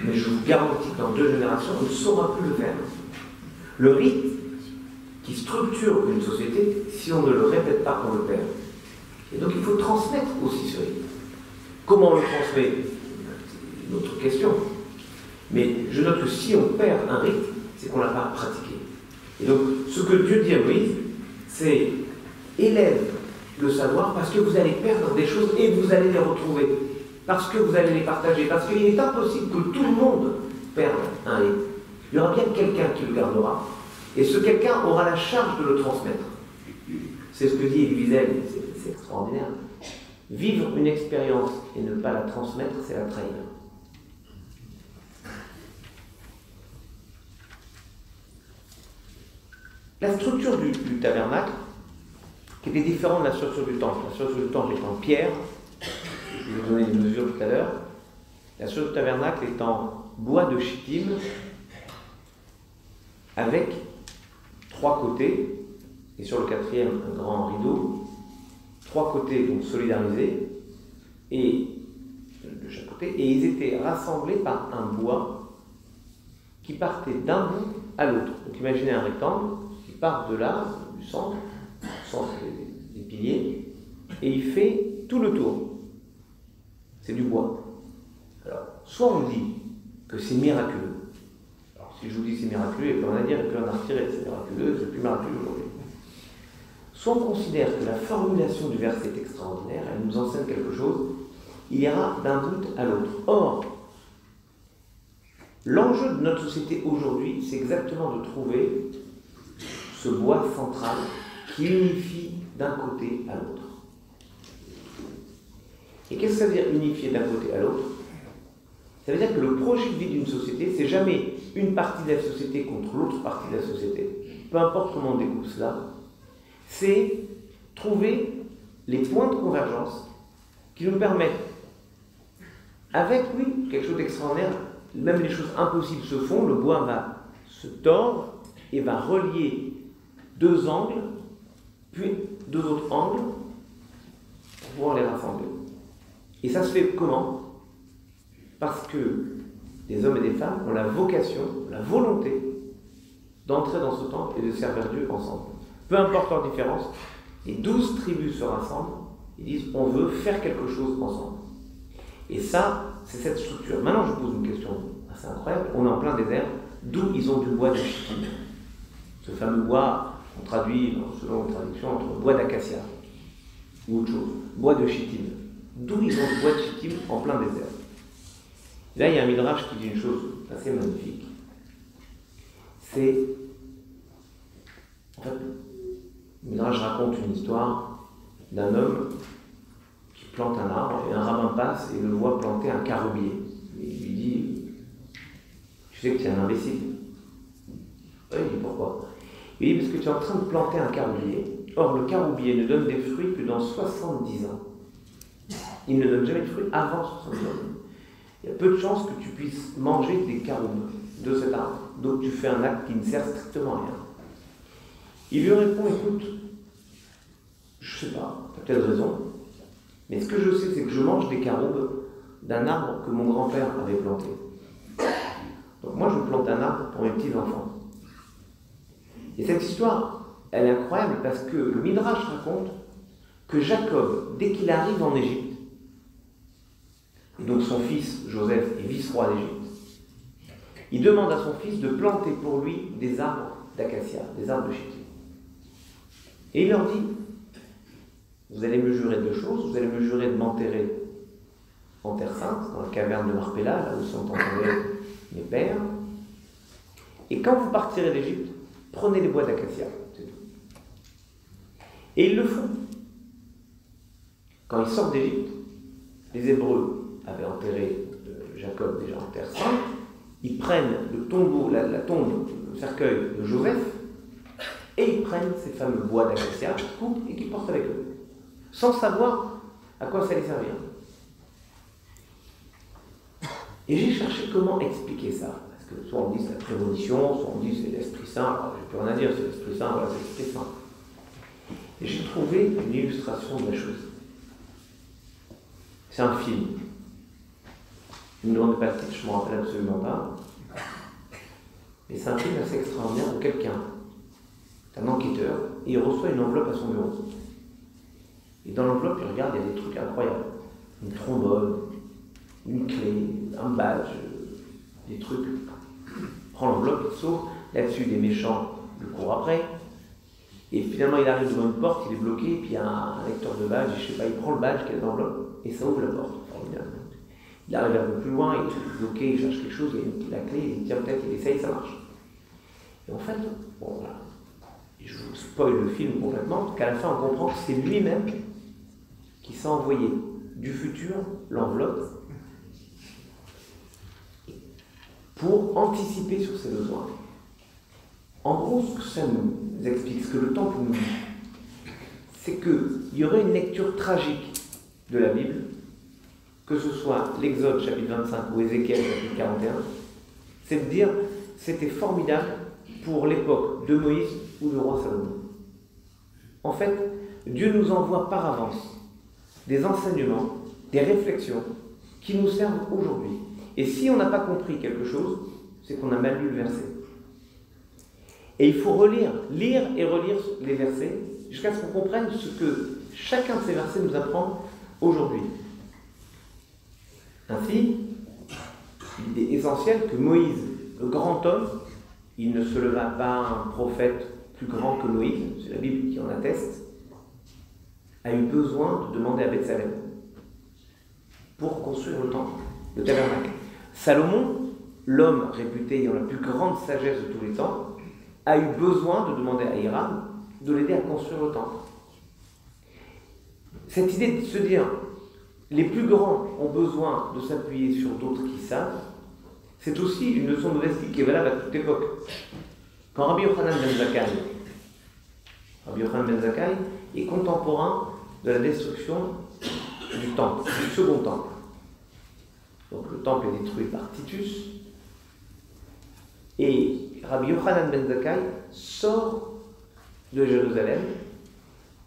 Mais je vous garantis que dans 2 générations, on ne saura plus le faire. Le rite qui structure une société, si on ne le répète pas, on le perd. Et donc il faut transmettre aussi ce rite. Comment on le transmet? C'est une autre question. Mais je note que si on perd un rite, c'est qu'on ne l'a pas pratiqué. Et donc ce que Dieu dit à Moïse, c'est élève le savoir parce que vous allez perdre des choses et vous allez les retrouver. Parce que vous allez les partager. Parce qu'il est impossible que tout le monde perde un rite. Il y aura bien quelqu'un qui le gardera. Et ce quelqu'un aura la charge de le transmettre. C'est ce que dit Elie Wiesel, c'est extraordinaire. Vivre une expérience et ne pas la transmettre, c'est la trahir. La structure du tabernacle, qui était différente de la structure du temple. La structure du temple est en pierre, je vais vous donner les mesures tout à l'heure. La structure du tabernacle est en bois de chittim, avec 3 côtés, et sur le 4e, un grand rideau, 3 côtés donc solidarisés, et de chaque côté, et ils étaient rassemblés par un bois qui partait d'un bout à l'autre. Donc imaginez un rectangle qui part de là, du centre des piliers, et il fait tout le tour. C'est du bois. Alors, soit on dit que c'est miraculeux. Alors, si je vous dis c'est miraculeux, il n'y a plus rien à dire, il n'y a plus rien à retirer, c'est miraculeux, c'est plus miraculeux aujourd'hui. Soit on considère que la formulation du verset est extraordinaire, elle nous enseigne quelque chose, il ira d'un bout à l'autre. Or, l'enjeu de notre société aujourd'hui, c'est exactement de trouver ce bois central qui unifie d'un côté à l'autre. Et qu'est-ce que ça veut dire unifier d'un côté à l'autre? Ça veut dire que le projet de vie d'une société, c'est jamais une partie de la société contre l'autre partie de la société. Peu importe comment on découpe cela, c'est trouver les points de convergence qui nous permettent, avec, oui, quelque chose d'extraordinaire, même les choses impossibles se font, le bois va se tordre et va relier deux angles, puis deux autres angles, pour pouvoir les rassembler. Et ça se fait comment? Parce que des hommes et des femmes ont la vocation, la volonté d'entrer dans ce temple et de servir Dieu ensemble. Peu importe leur différence, les 12 tribus se rassemblent et disent on veut faire quelque chose ensemble. Et ça, c'est cette structure. Maintenant, je pose une question assez incroyable. On est en plein désert, d'où ils ont du bois de chittim. Ce fameux bois, on traduit, selon la traduction, entre bois d'acacia ou autre chose. Bois de chittim. D'où ils ont du bois de chittim en plein désert. Et là, il y a un midrash qui dit une chose assez magnifique. C'est, en fait, le midrash raconte une histoire d'un homme qui plante un arbre et un rabbin passe et le voit planter un caroubier. Et il lui dit tu sais que tu es un imbécile. Oui, il dit pourquoi? Il dit parce que tu es en train de planter un caroubier. Or, le caroubier ne donne des fruits que dans 70 ans. Il ne donne jamais de fruits avant 70 ans. Il y a peu de chances que tu puisses manger des caroubes de cet arbre. Donc tu fais un acte qui ne sert strictement à rien. Il lui répond, écoute, je sais pas, tu as peut-être raison, mais ce que je sais, c'est que je mange des caroubes d'un arbre que mon grand-père avait planté. Donc moi, je plante un arbre pour mes petits-enfants. Et cette histoire, elle est incroyable parce que le Midrash raconte que Jacob, dès qu'il arrive en Égypte, et donc son fils Joseph est vice-roi d'Égypte, il demande à son fils de planter pour lui des arbres d'acacia, des arbres de chittim. Et il leur dit, vous allez me jurer deux choses, vous allez me jurer de m'enterrer en terre sainte, dans la caverne de Marpella, là où sont enterrés mes pères, et quand vous partirez d'Égypte, prenez les bois d'acacia, c'est tout. Et ils le font. Quand ils sortent d'Égypte, les Hébreux avaient enterré Jacob déjà en terre sainte, ils prennent le tombeau, la tombe, le cercueil de Joseph, et ils prennent ces fameux bois d'acacia, qu'ils coupent et qu'ils portent avec eux, sans savoir à quoi ça allait servir. Et j'ai cherché comment expliquer ça, parce que soit on dit c'est la prémonition, soit on dit c'est l'Esprit Saint, alors j'ai plus rien à dire, c'est l'Esprit Saint, voilà, c'est l'Esprit Saint. Et j'ai trouvé une illustration de la chose. C'est un film. Vous ne me demandez pas le titre, je ne m'en rappelle absolument pas. Mais c'est un film assez extraordinaire où quelqu'un est un enquêteur et il reçoit une enveloppe à son bureau. Et dans l'enveloppe, il regarde, il y a des trucs incroyables. Une trombone, une clé, un badge, des trucs. Il prend l'enveloppe, il sauve. Là-dessus, les méchants le courent après. Et finalement, il arrive devant une porte, il est bloqué, et puis il y a un lecteur de badge, je sais pas, il prend le badge qui est dans l'enveloppe et ça ouvre la porte. Formidable. Il arrive un peu plus loin, il est bloqué, il cherche quelque chose, il a la clé, il tient peut-être, il essaye, ça marche. Et en fait, bon voilà, je vous spoil le film complètement, parce qu'à la fin on comprend que c'est lui-même qui s'est envoyé du futur l'enveloppe pour anticiper sur ses besoins. En gros, ce que ça nous explique, ce que le temple nous dit, c'est qu'il y aurait une lecture tragique de la Bible, que ce soit l'Exode chapitre 25 ou Ézéchiel chapitre 41, c'est de dire c'était formidable pour l'époque de Moïse ou du roi Salomon. En fait, Dieu nous envoie par avance des enseignements, des réflexions qui nous servent aujourd'hui. Et si on n'a pas compris quelque chose, c'est qu'on a mal lu le verset. Et il faut lire et relire les versets jusqu'à ce qu'on comprenne ce que chacun de ces versets nous apprend aujourd'hui. Ainsi, l'idée essentielle que Moïse, le grand homme, il ne se leva pas un prophète plus grand que Moïse, c'est la Bible qui en atteste, a eu besoin de demander à Bethsalem pour construire le temple, le tabernacle. Salomon, l'homme réputé ayant la plus grande sagesse de tous les temps, a eu besoin de demander à Hiram de l'aider à construire le temple. Cette idée de se dire les plus grands ont besoin de s'appuyer sur d'autres qui savent, c'est aussi une leçon modestique qui est valable à toute époque. Quand Rabbi Yochanan ben Zakkai est contemporain de la destruction du temple, du second temple. Donc le temple est détruit par Titus, et Rabbi Yochanan ben Zakkai sort de Jérusalem,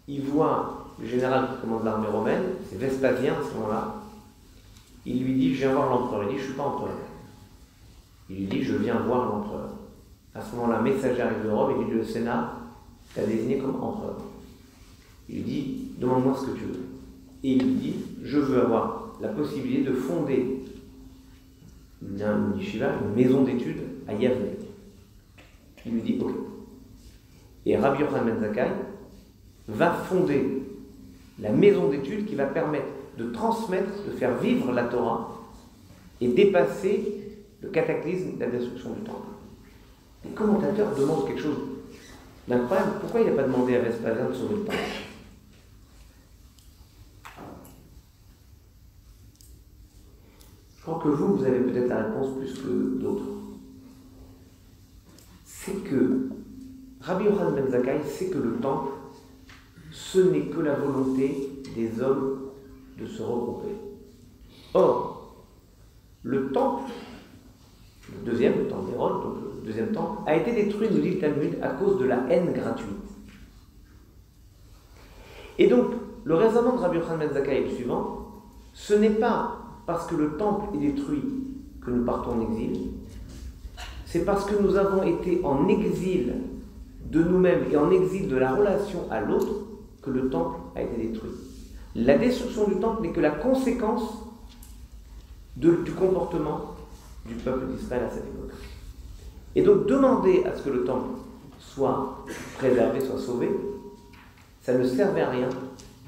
il voit le général qui commande l'armée romaine, c'est Vespasien à ce moment-là, il lui dit « Je viens voir l'empereur ». Il dit « Je ne suis pas empereur ». Il lui dit « Je viens voir l'empereur ». À ce moment-là, un messager arrive de Rome, il dit « Le Sénat t'a désigné comme empereur ». Il lui dit « Demande-moi ce que tu veux ». Et il lui dit « Je veux avoir la possibilité de fonder une yeshiva, une maison d'études à Yavne ». Il lui dit « Ok ». Et Rabbi Yochanan ben Zakkai va fonder la maison d'études qui va permettre de transmettre, de faire vivre la Torah et dépasser le cataclysme de la destruction du temple. Les commentateurs demandent quelque chose d'incroyable. Pourquoi il n'a pas demandé à Vespasien de sauver le temple? Je crois que vous avez peut-être la réponse plus que d'autres. C'est que Rabbi Yochanan ben Zakkai sait que le temple, ce n'est que la volonté des hommes de se regrouper. Or, le temple, le deuxième, le temple d'Hérode, donc le deuxième temple, a été détruit, nous dit le Talmud, à cause de la haine gratuite. Et donc, le raisonnement de Rabbi Yochanan ben Zakkai est le suivant: ce n'est pas parce que le temple est détruit que nous partons en exil, c'est parce que nous avons été en exil de nous-mêmes et en exil de la relation à l'autre que le temple a été détruit. La destruction du temple n'est que la conséquence du comportement du peuple d'Israël à cette époque. Et donc demander à ce que le temple soit préservé, soit sauvé, ça ne servait à rien,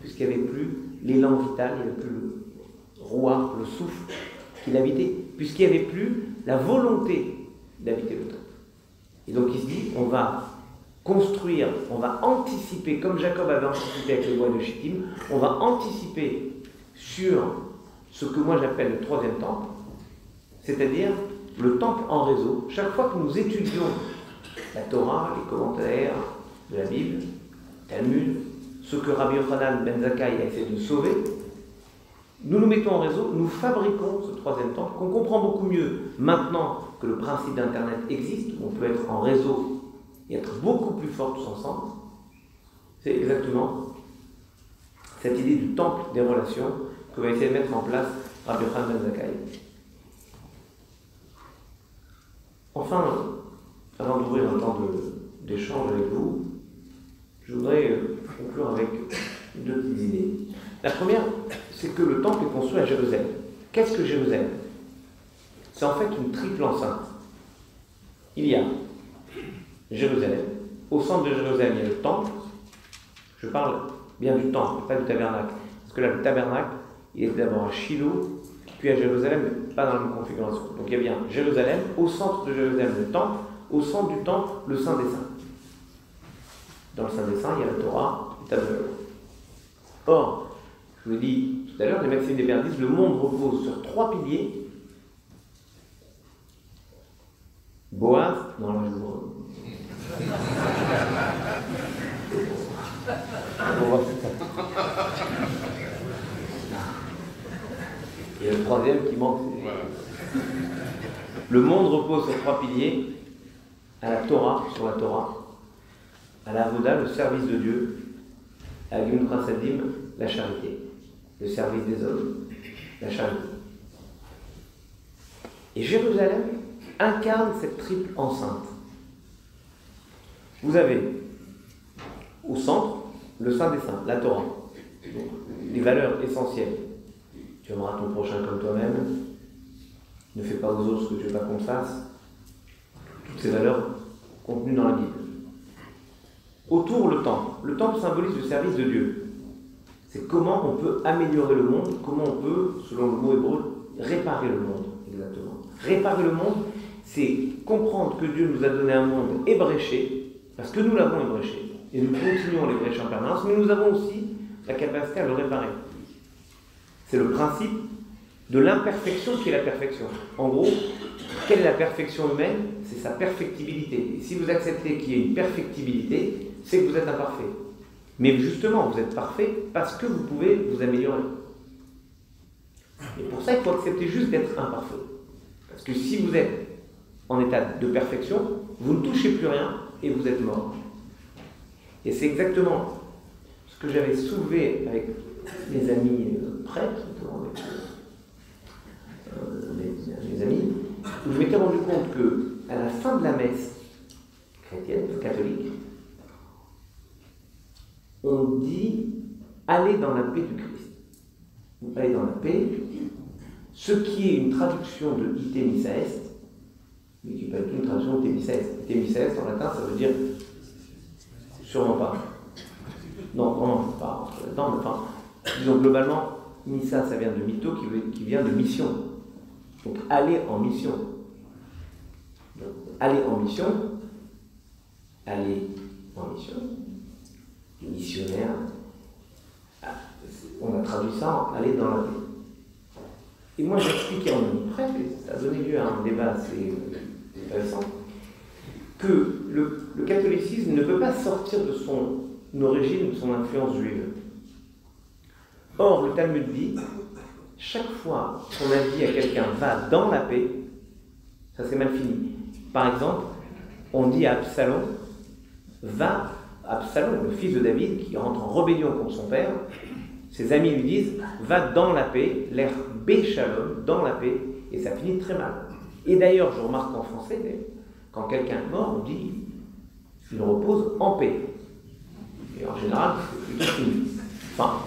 puisqu'il n'y avait plus l'élan vital, il n'y avait plus le rouard, le souffle qui l'habitait, puisqu'il n'y avait plus la volonté d'habiter le temple. Et donc il se dit, on va construire, on va anticiper, comme Jacob avait anticipé avec le bois de Shittim, on va anticiper sur ce que moi j'appelle le troisième temple, c'est-à-dire le temple en réseau. Chaque fois que nous étudions la Torah, les commentaires de la Bible, Talmud, ce que Rabbi Yochanan ben Zakkai a essayé de sauver, nous nous mettons en réseau, nous fabriquons ce troisième temple qu'on comprend beaucoup mieux maintenant que le principe d'Internet existe, on peut être en réseau et être beaucoup plus forts tous ensemble. C'est exactement cette idée du temple des relations que va essayer de mettre en place Rabbi Yochanan ben Zakkai. Enfin, avant d'ouvrir un temps d'échange avec vous, je voudrais conclure avec deux petites idées. La première, c'est que le temple est construit à Jérusalem. Qu'est-ce que Jérusalem? C'est en fait une triple enceinte. Il y a Jérusalem. Au centre de Jérusalem, il y a le temple. Je parle bien du temple, pas du tabernacle. Parce que là, le tabernacle, il est d'abord à Shiloh, puis à Jérusalem, mais pas dans la même configuration. Donc il y a bien Jérusalem, au centre de Jérusalem, le temple, au centre du temple, le Saint des Saints. Dans le Saint des Saints, il y a la Torah, le Tableau. Or, je vous l'ai dit tout à l'heure, les maximes des Pères disent, le monde repose sur trois piliers. Boaz, non, là, je vous... On voit plus ça. Et le troisième qui manque, c'est... Le monde repose sur trois piliers, à la Torah, sur la Torah, à la Avoda, le service de Dieu, à la Gimtra Sadim, la charité, le service des hommes, la charité. Et Jérusalem incarne cette triple enceinte. Vous avez au centre le Saint des Saints, la Torah, donc les valeurs essentielles. Tu aimeras ton prochain comme toi-même, ne fais pas aux autres ce que tu veux pas qu'on fasse, toutes ces valeurs contenues dans la Bible. Autour, le temple. Le temple symbolise le service de Dieu. C'est comment on peut améliorer le monde, comment on peut, selon le mot hébreu, réparer le monde, exactement. Réparer le monde, c'est comprendre que Dieu nous a donné un monde ébréché, parce que nous l'avons ébréché, et nous continuons l'ébrécher en permanence, mais nous avons aussi la capacité à le réparer. C'est le principe de l'imperfection qui est la perfection. En gros, quelle est la perfection humaine? C'est sa perfectibilité. Et si vous acceptez qu'il y ait une perfectibilité, c'est que vous êtes imparfait. Mais justement, vous êtes parfait parce que vous pouvez vous améliorer. Et pour ça, il faut accepter juste d'être imparfait. Parce que si vous êtes en état de perfection, vous ne touchez plus rien et vous êtes mort. Et c'est exactement ce que j'avais soulevé avec mes amis prêtres, avec mes amis, où je m'étais rendu compte qu'à la fin de la messe chrétienne, catholique, on dit « allez dans la paix du Christ ». Allez dans la paix, ce qui est une traduction de ite missa est, mais qui n'est pas du tout une traduction de ite missa est. Ite missa est en latin, ça veut dire sûrement pas. Non, vraiment pas là-dedans, mais enfin, disons globalement, missa ça vient de mytho qui vient de mission. Donc aller en mission. Donc, aller en mission, les missionnaires, on a traduit ça en aller dans la paix. Et moi j'expliquais en prêtre, et ça a donné lieu à un débat assez intéressant, que le catholicisme ne peut pas sortir de son origine, de son influence juive. Or, le Talmud dit, chaque fois qu'on a dit à quelqu'un « va dans la paix », ça c'est mal fini. Par exemple, on dit à Absalom « va », Absalom, le fils de David, qui rentre en rébellion contre son père, ses amis lui disent « va dans la paix », l'air « béchalom », dans la paix, et ça finit très mal. Et d'ailleurs, je remarque qu'en français, quand quelqu'un est mort, on dit « il repose en paix ». Et en général, c'est plutôt fini. Enfin,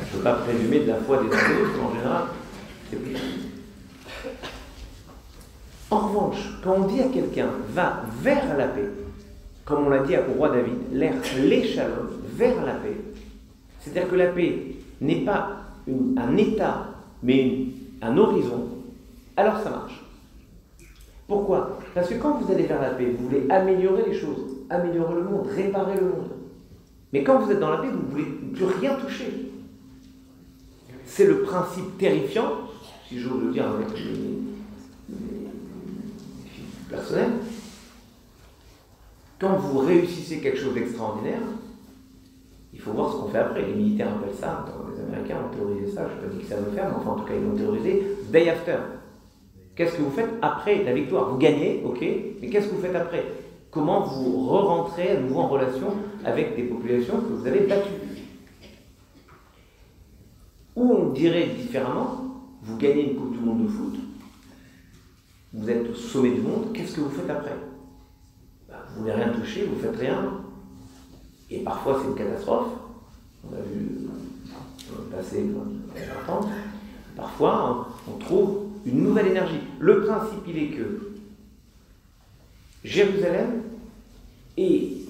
je ne veux pas présumer de la foi des autres, mais en général, c'est plutôt fini. En revanche, quand on dit à quelqu'un « va vers la paix », comme on l'a dit au roi David, l'air l'échalon, vers la paix, c'est-à-dire que la paix n'est pas un état, mais un horizon, alors ça marche. Pourquoi? Parce que quand vous allez vers la paix, vous voulez améliorer les choses, améliorer le monde, réparer le monde. Mais quand vous êtes dans la paix, vous ne voulez plus rien toucher. C'est le principe terrifiant, si j'ose le dire avec mes personnels. Quand vous réussissez quelque chose d'extraordinaire, il faut voir ce qu'on fait après. Les militaires appellent ça, les Américains ont théorisé ça, je n'ai pas dit que ça me faire, mais enfin en tout cas ils l'ont théorisé, day after. Qu'est-ce que vous faites après la victoire? Vous gagnez, ok, mais qu'est-ce que vous faites après? Comment vous re-rentrez à nouveau en relation avec des populations que vous avez battues? Ou on dirait différemment, vous gagnez une Coupe du Monde de foot, vous êtes au sommet du monde, qu'est-ce que vous faites après? Vous ne voulez rien toucher, vous ne faites rien, et parfois c'est une catastrophe. On a vu passer longtemps. Parfois, on trouve une nouvelle énergie. Le principe, il est que Jérusalem et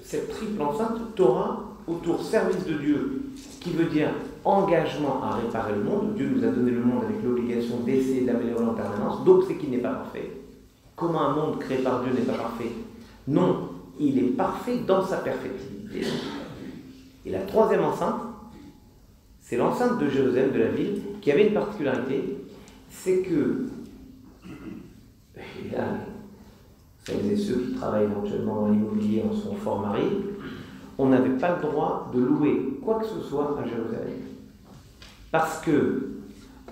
cette triple enceinte, Torah, autour service de Dieu, qui veut dire engagement à réparer le monde. Dieu nous a donné le monde avec l'obligation d'essayer d'améliorer en permanence, donc c'est qu'il n'est pas parfait. Comment un monde créé par Dieu n'est pas parfait? Non, il est parfait dans sa perfectibilité. Et la troisième enceinte, c'est l'enceinte de Jérusalem, de la ville, qui avait une particularité, c'est que, celles et ceux qui travaillent éventuellement dans l'immobilier en sont fort mariés, on n'avait pas le droit de louer quoi que ce soit à Jérusalem. Parce que,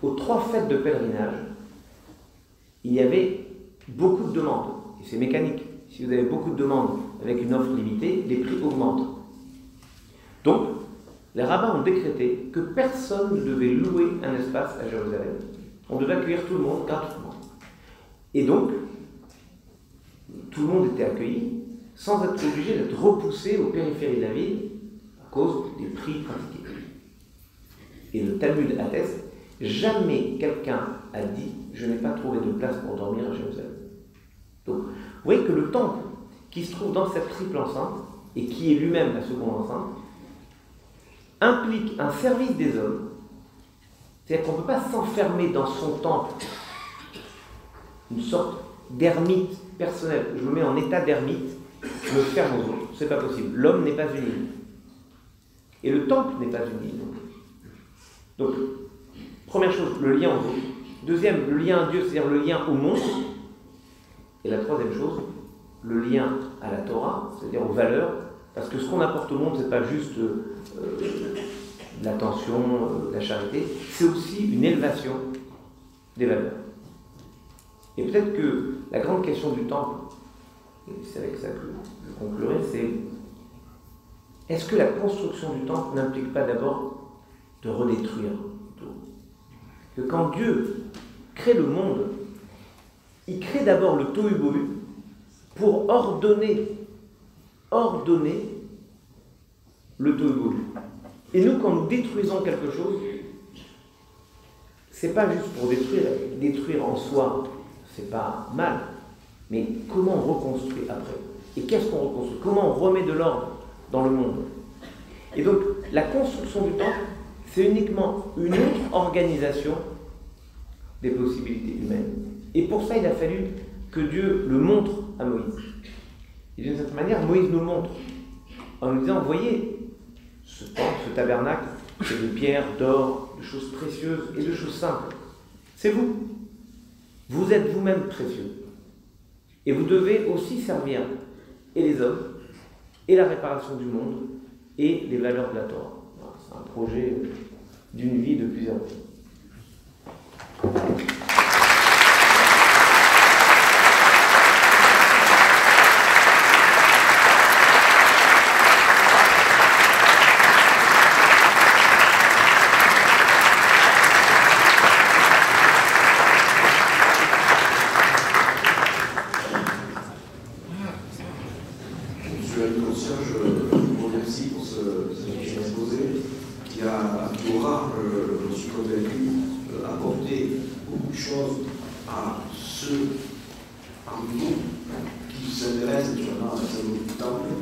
aux 3 fêtes de pèlerinage, il y avait beaucoup de demandes, et c'est mécanique. Si vous avez beaucoup de demandes avec une offre limitée, les prix augmentent. Donc, les rabbins ont décrété que personne ne devait louer un espace à Jérusalem. On devait accueillir tout le monde gratuitement. Et donc, tout le monde était accueilli sans être obligé d'être repoussé aux périphéries de la ville à cause des prix pratiqués. Et le Talmud atteste jamais quelqu'un a dit « je n'ai pas trouvé de place pour dormir à Jérusalem ». Donc, vous voyez que le temple qui se trouve dans cette triple enceinte, et qui est lui-même la seconde enceinte, implique un service des hommes. C'est-à-dire qu'on ne peut pas s'enfermer dans son temple, une sorte d'ermite personnel. Je me mets en état d'ermite, je me ferme aux autres. C'est pas possible. L'homme n'est pas une île. Et le temple n'est pas une île. Donc, première chose, le lien aux autres. Deuxième, le lien à Dieu, c'est-à-dire le lien au monde. Et la troisième chose, le lien à la Torah, c'est-à-dire aux valeurs. Parce que ce qu'on apporte au monde, ce n'est pas juste l'attention, la charité, c'est aussi une élévation des valeurs. Et peut-être que la grande question du temple, et c'est avec ça que je conclurai, c'est est-ce que la construction du temple n'implique pas d'abord de redétruire tout? Que quand Dieu crée le monde, il crée d'abord le tohu-bohu pour ordonner le tohu-bohu. Et nous, quand nous détruisons quelque chose, c'est pas juste pour détruire en soi, c'est pas mal, mais comment on reconstruit après? Et qu'est-ce qu'on reconstruit? Comment on remet de l'ordre dans le monde? Et donc, la construction du temple, c'est uniquement une autre organisation des possibilités humaines. Et pour ça, il a fallu que Dieu le montre à Moïse. Et d'une certaine manière, Moïse nous le montre en nous disant, voyez, ce temple, ce tabernacle, c'est de pierre, d'or, de choses précieuses et de choses simples. C'est vous. Vous êtes vous-même précieux. Et vous devez aussi servir et les hommes, et la réparation du monde, et les valeurs de la Torah. C'est un projet d'une vie de plusieurs vies. Je suis convaincu, apporter beaucoup de choses à ceux parmi nous qui s'intéressent naturellement à la symbolique du temple.